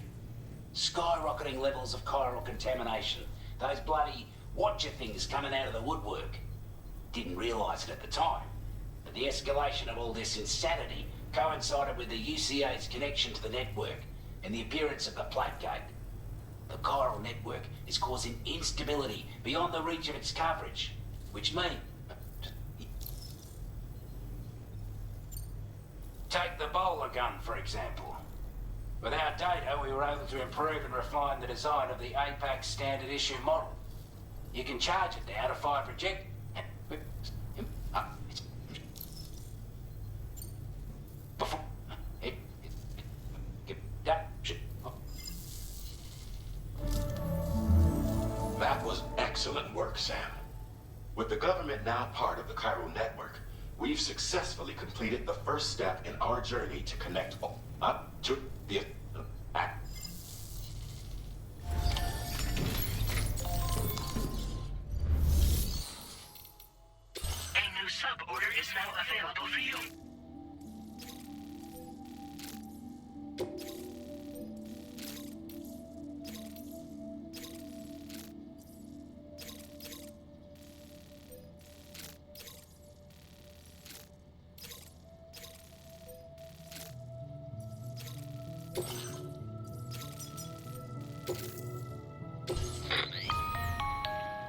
S15: Skyrocketing levels of chiral contamination. Those bloody watcher things coming out of the woodwork. Didn't realise it at the time, but the escalation of all this insanity coincided with the UCA's connection to the network and the appearance of the plate gate. The chiral network is causing instability beyond the reach of its coverage, which means... Take the bowler gun, for example. With our data, we were able to improve and refine the design of the APAC standard issue model. You can charge it now to fire project...
S10: That was excellent work, Sam. With the government now part of the chiral network, we've successfully completed the first step in our journey to connect up to the...
S2: A new sub-order is now available for you.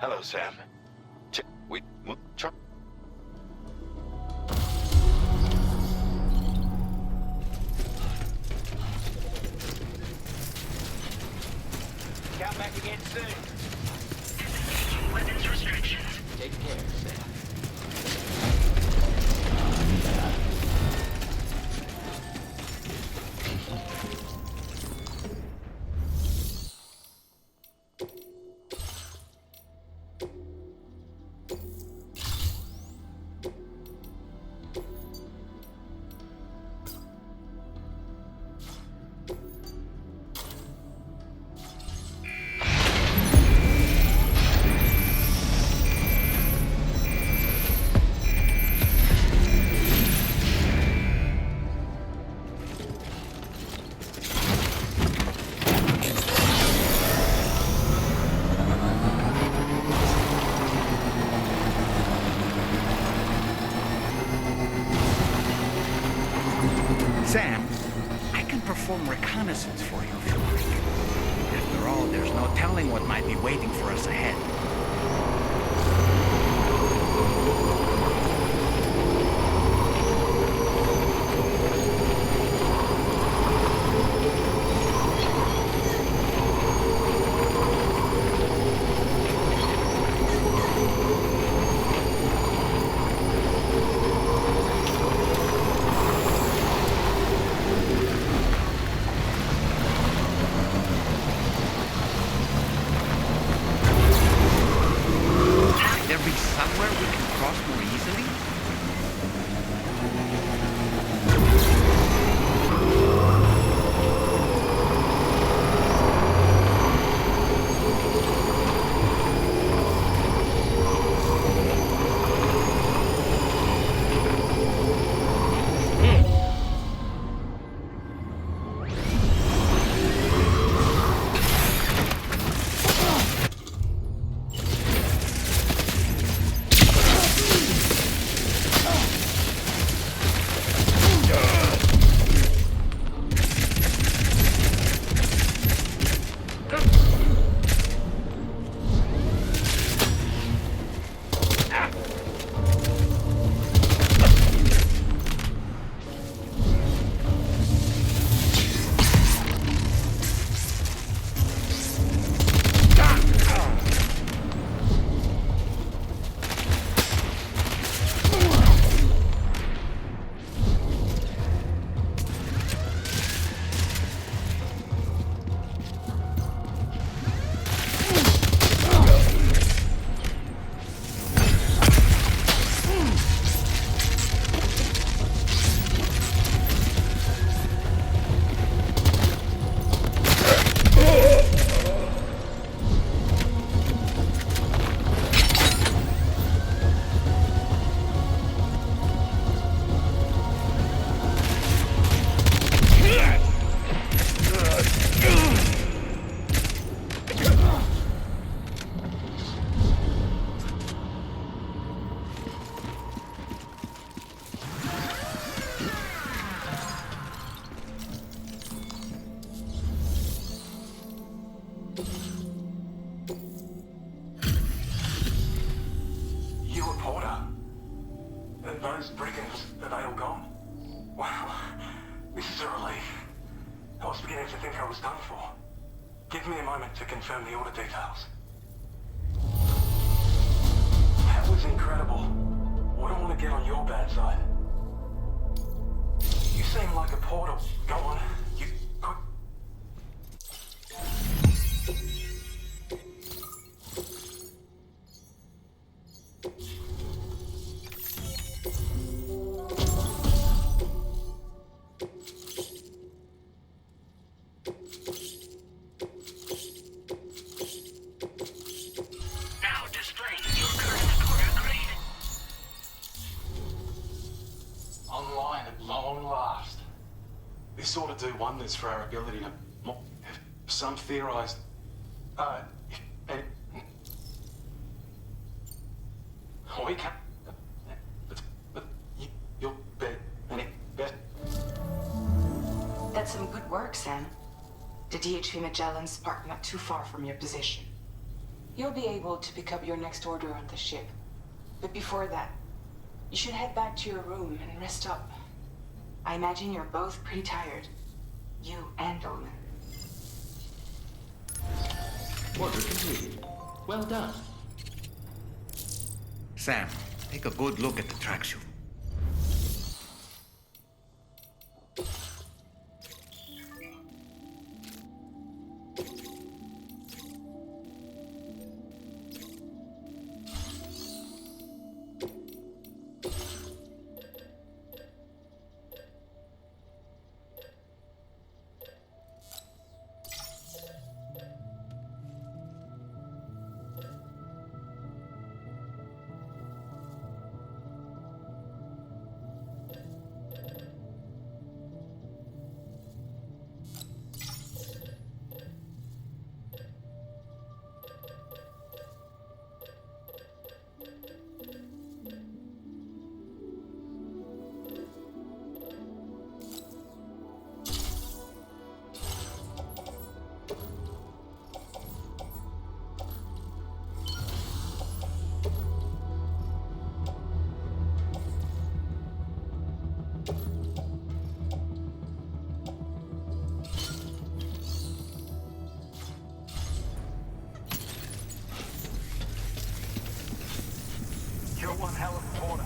S10: Hello, Sam.
S15: Come back again soon.
S2: Weapons restrictions.
S15: Take care, Sam.
S14: reconnaissance for you if you like. After all, there's no telling what might be waiting for us ahead.
S16: Those brigands, are they all gone? Wow, this is a relief. I was beginning to think I was done for. Give me a moment to confirm the order details. That was incredible. Wouldn't want to get on your bad side. You seem like a portal. Go on, you could...
S17: This ought to do wonders for our ability to... Some theorized... we can't... But you'll bet any bet.
S9: That's some good work, Sam. The DHV Magellan's parked not too far from your position. You'll be able to pick up your next order on the ship. But before that, you should head back to your room and rest up. I imagine you're both pretty tired. You and Dolan.
S15: Order completed. Well done.
S14: Sam, take a good look at the tracksuit.
S16: You're one hell of a porter.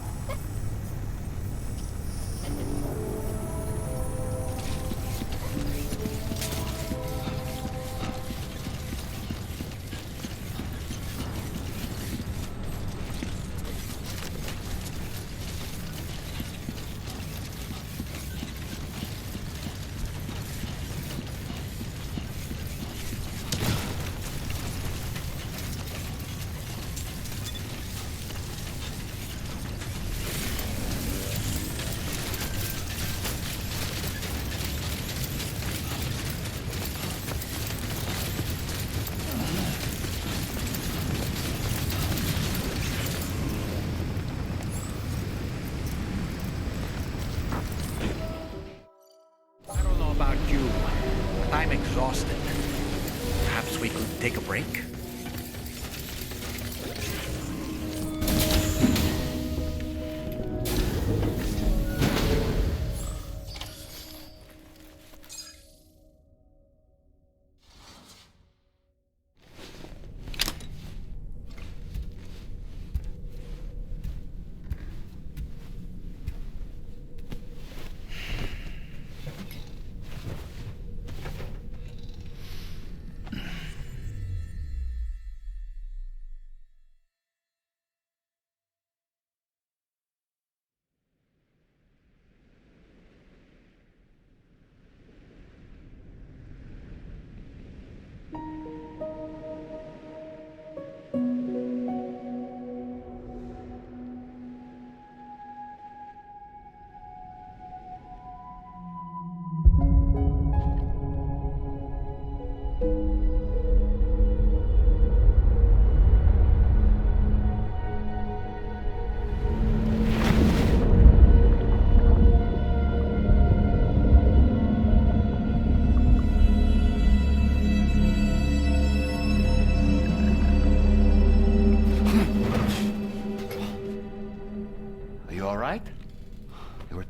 S14: I'm exhausted. Perhaps we could take a break?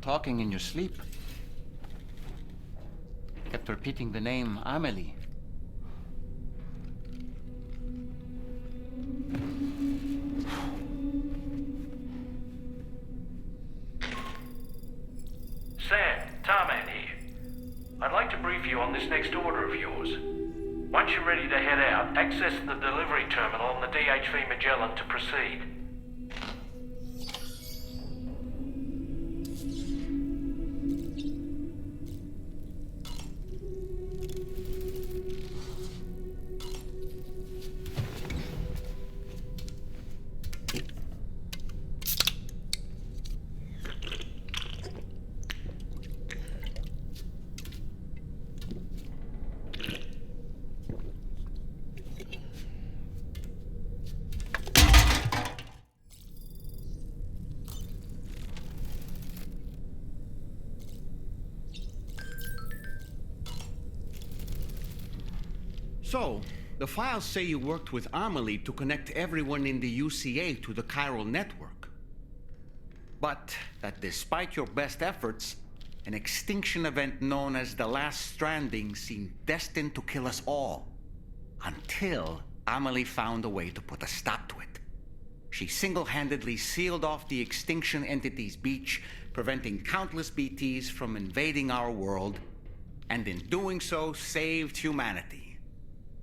S18: Talking in your sleep. Kept repeating the name Amelie.
S1: Sam, Tarman here. I'd like to brief you on this next order of yours. Once you're ready to head out, access the delivery terminal on the DHV Magellan to proceed.
S7: So, the files say you worked with Amelie to connect everyone in the UCA to the chiral network. But that despite your best efforts, an extinction event known as the Last Stranding seemed destined to kill us all. Until Amelie found a way to put a stop to it. She single-handedly sealed off the extinction entity's beach, preventing countless BTs from invading our world, and in doing so, saved humanity.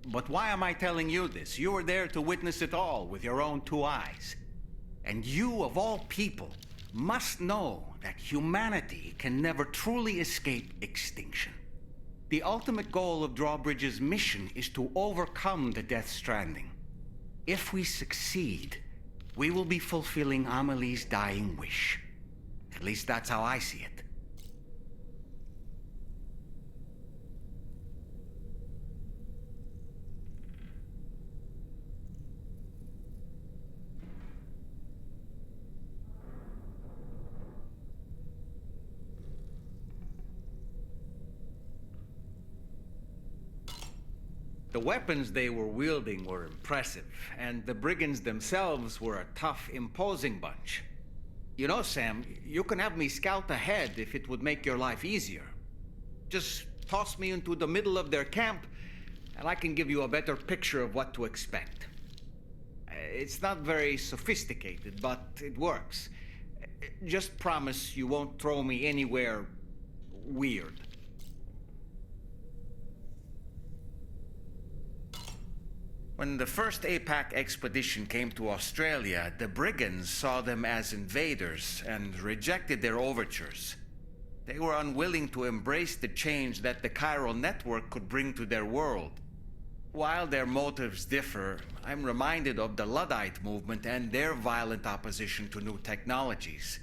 S7: But why am I telling you this? You were there to witness it all with your own two eyes. And you, of all people, must know that humanity can never truly escape extinction. The ultimate goal of Drawbridge's mission is to overcome the Death Stranding. If we succeed, we will be fulfilling Amelie's dying wish. At least that's how I see it. The weapons they were wielding were impressive, and the brigands themselves were a tough, imposing bunch. You know, Sam, you can have me scout ahead if it would make your life easier. Just toss me into the middle of their camp, and I can give you a better picture of what to expect. It's not very sophisticated, but it works. Just promise you won't throw me anywhere weird. When the first APAC expedition came to Australia, the brigands saw them as invaders and rejected their overtures. They were unwilling to embrace the change that the chiral network could bring to their world. While their motives differ, I'm reminded of the Luddite movement and their violent opposition to new technologies.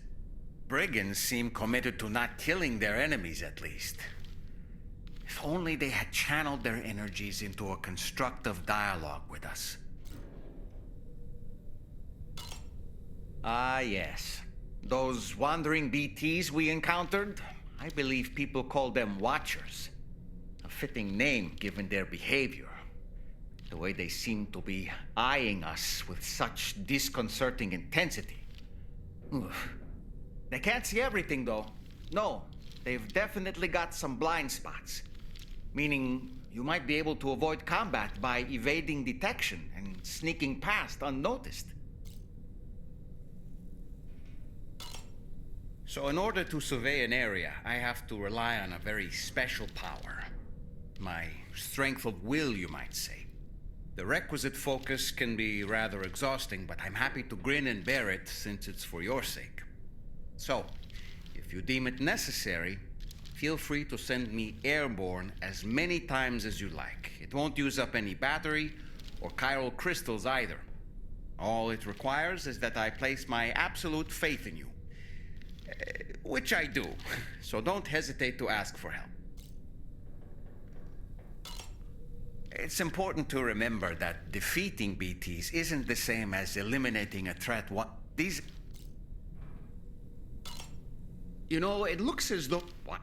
S7: Brigands seem committed to not killing their enemies, at least. If only they had channeled their energies into a constructive dialogue with us. Ah, yes. Those wandering BTs we encountered, I believe people call them Watchers. A fitting name given their behavior. The way they seem to be eyeing us with such disconcerting intensity. Oof. They can't see everything, though. No, they've definitely got some blind spots. Meaning, you might be able to avoid combat by evading detection and sneaking past unnoticed. So in order to survey an area, I have to rely on a very special power. My strength of will, you might say. The requisite focus can be rather exhausting, but I'm happy to grin and bear it since it's for your sake. So, if you deem it necessary, feel free to send me airborne as many times as you like. It won't use up any battery or chiral crystals either. All it requires is that I place my absolute faith in you. Which I do, so don't hesitate to ask for help. It's important to remember that defeating BTs isn't the same as eliminating a threat. These... You know, it looks as though... What?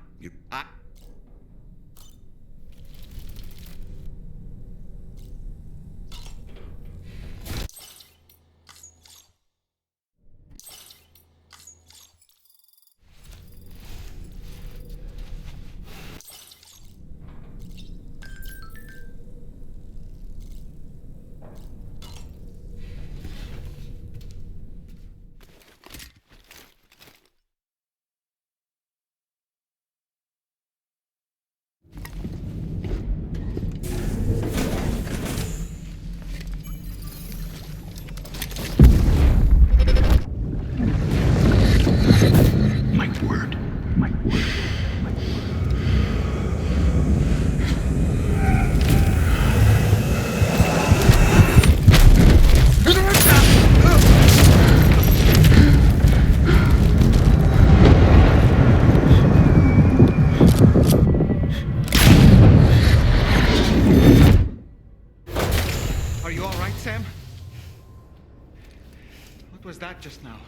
S7: Just now.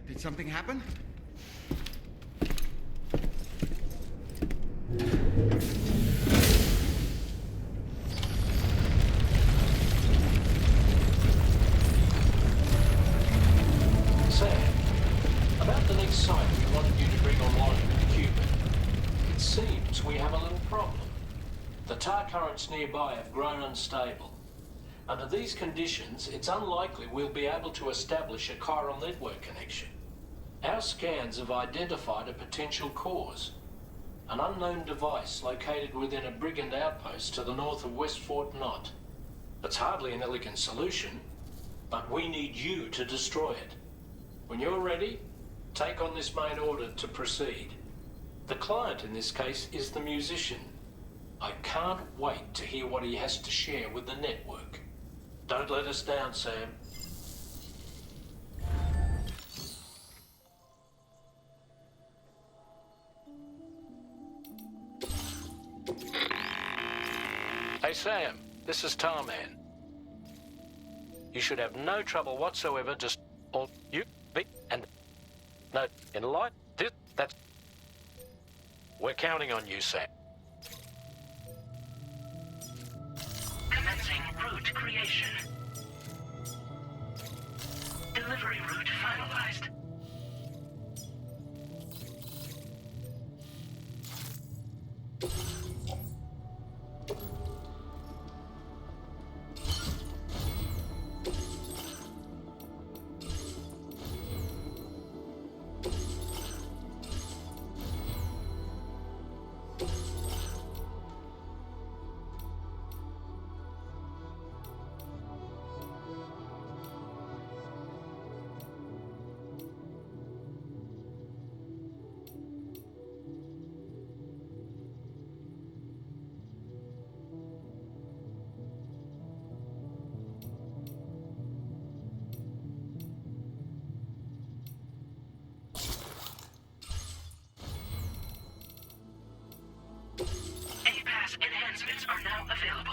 S7: Did something happen?
S1: Sam, about the next site we wanted you to bring online with Cupid. It seems we have a little problem. The tar currents nearby have grown unstable. Under these conditions, it's unlikely we'll be able to establish a chiral network connection. Our scans have identified a potential cause. An unknown device located within a brigand outpost to the north of West Fort Knott. It's hardly an elegant solution, but we need you to destroy it. When you're ready, take on this main order to proceed. The client in this case is the musician. I can't wait to hear what he has to share with the network. Don't let us down, Sam. Hey, Sam. This is Tarman. You should have no trouble whatsoever just all you, me, and... No, in light, this, that's... We're counting on you, Sam.
S2: Commencing route creation. Delivery route finalized. are now available.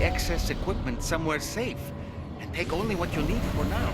S14: Excess equipment somewhere safe, and take only what you need for now.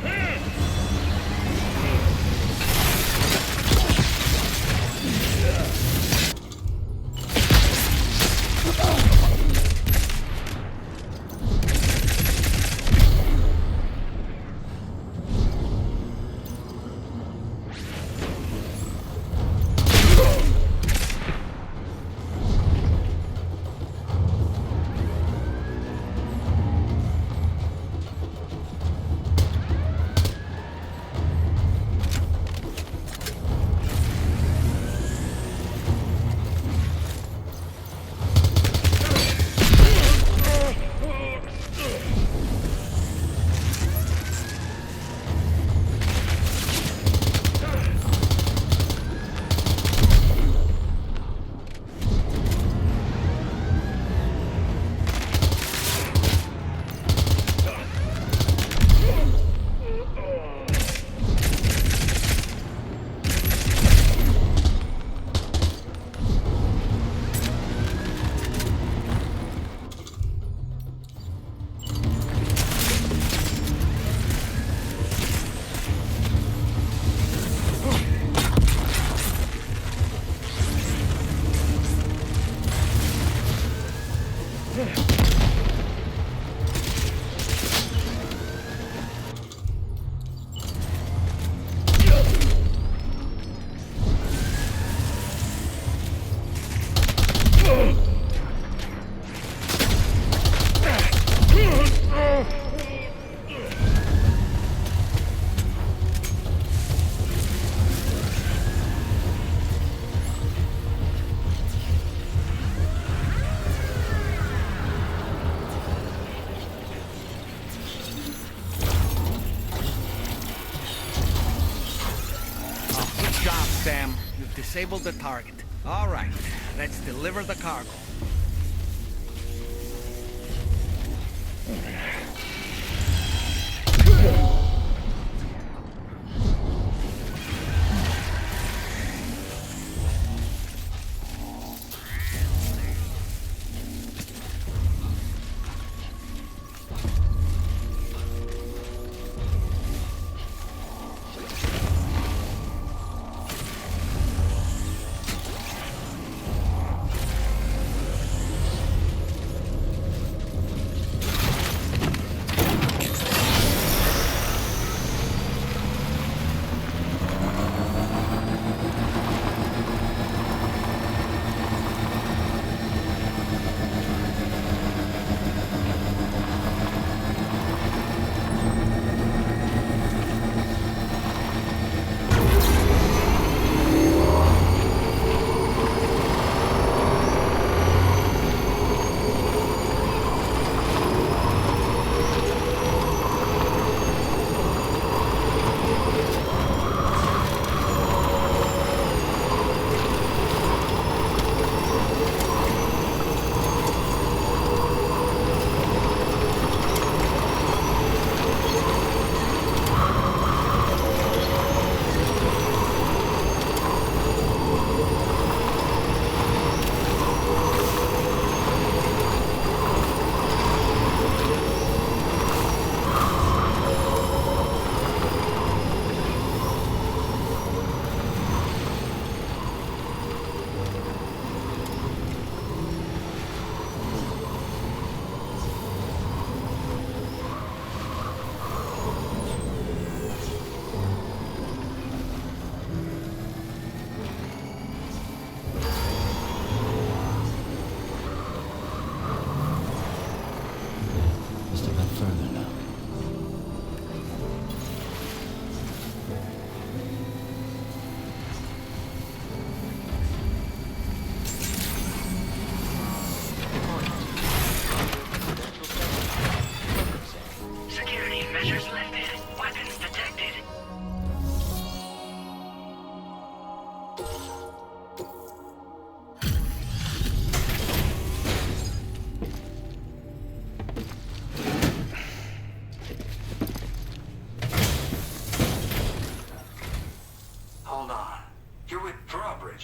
S14: Sam, you've disabled the target. All right, let's deliver the cargo.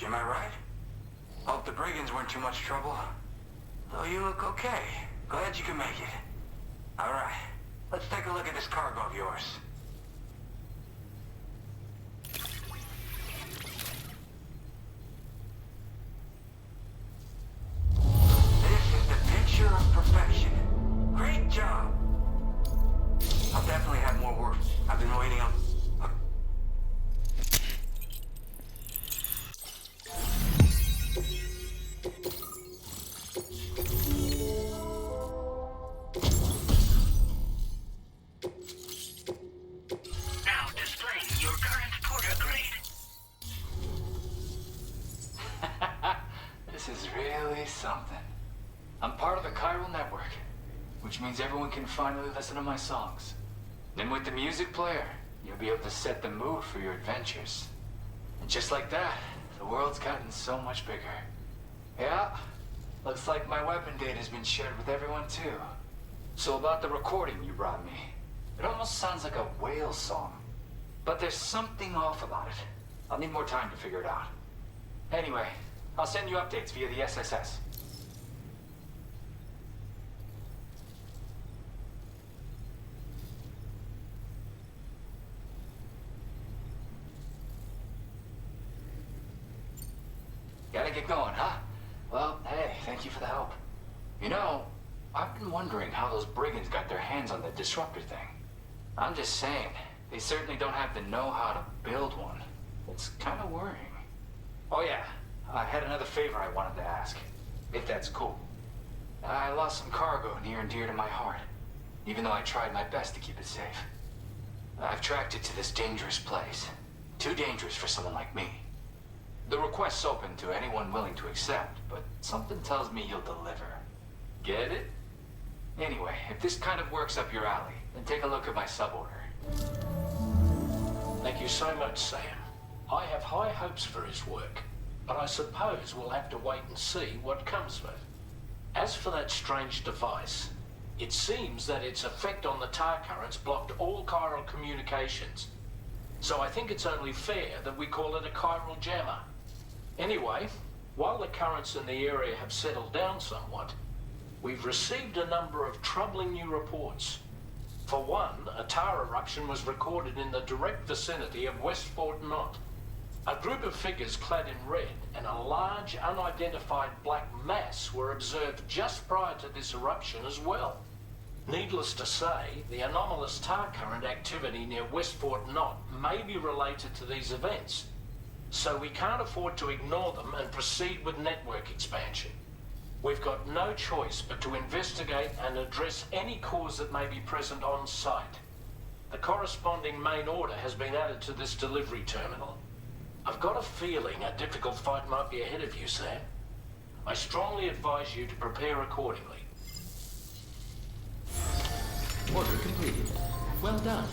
S16: am I right? Hope the brigands weren't too much trouble. Though you look okay. Glad you can make it. Alright, let's take a look at this cargo of yours. This is the picture of perfection. Great job. I'll definitely have more work. I've been waiting on...
S15: Now displaying your current porter grade.
S19: This is really something. I'm part of the chiral network, which means everyone can finally listen to my songs. Then with the music player, you'll be able to set the mood for your adventures. And just like that, the world's gotten so much bigger. Yeah, looks like my weapon data has been shared with everyone too. So about the recording you brought me, it almost sounds like a whale song. But there's something off about it. I'll need more time to figure it out. Anyway, I'll send you updates via the SSS. Gotta get going, huh? Well, hey, thank you for the help. You know, I've been wondering how those brigands got their hands on the disruptor thing. I'm just saying, they certainly don't have the know-how to build one. It's kind of worrying. Oh yeah, I had another favor I wanted to ask, if that's cool. I lost some cargo near and dear to my heart, even though I tried my best to keep it safe. I've tracked it to this dangerous place. Too dangerous for someone like me. The request's open to anyone willing to accept, but something tells me you'll deliver. Get it? Anyway, if this kind of works up your alley, then take a look at my suborder.
S1: Thank you so much, Sam. I have high hopes for his work, but I suppose we'll have to wait and see what comes of it. As for that strange device, it seems that its effect on the tar currents blocked all chiral communications. So I think it's only fair that we call it a chiral jammer. Anyway, while the currents in the area have settled down somewhat, we've received a number of troubling new reports. For one, a tar eruption was recorded in the direct vicinity of West Fort Knot. A group of figures clad in red and a large unidentified black mass were observed just prior to this eruption as well. Needless to say, the anomalous tar current activity near West Fort Knot may be related to these events. So we can't afford to ignore them and proceed with network expansion. We've got no choice but to investigate and address any cause that may be present on site. The corresponding main order has been added to this delivery terminal. I've got a feeling a difficult fight might be ahead of you, Sam. I strongly advise you to prepare accordingly.
S20: Order completed. Well done.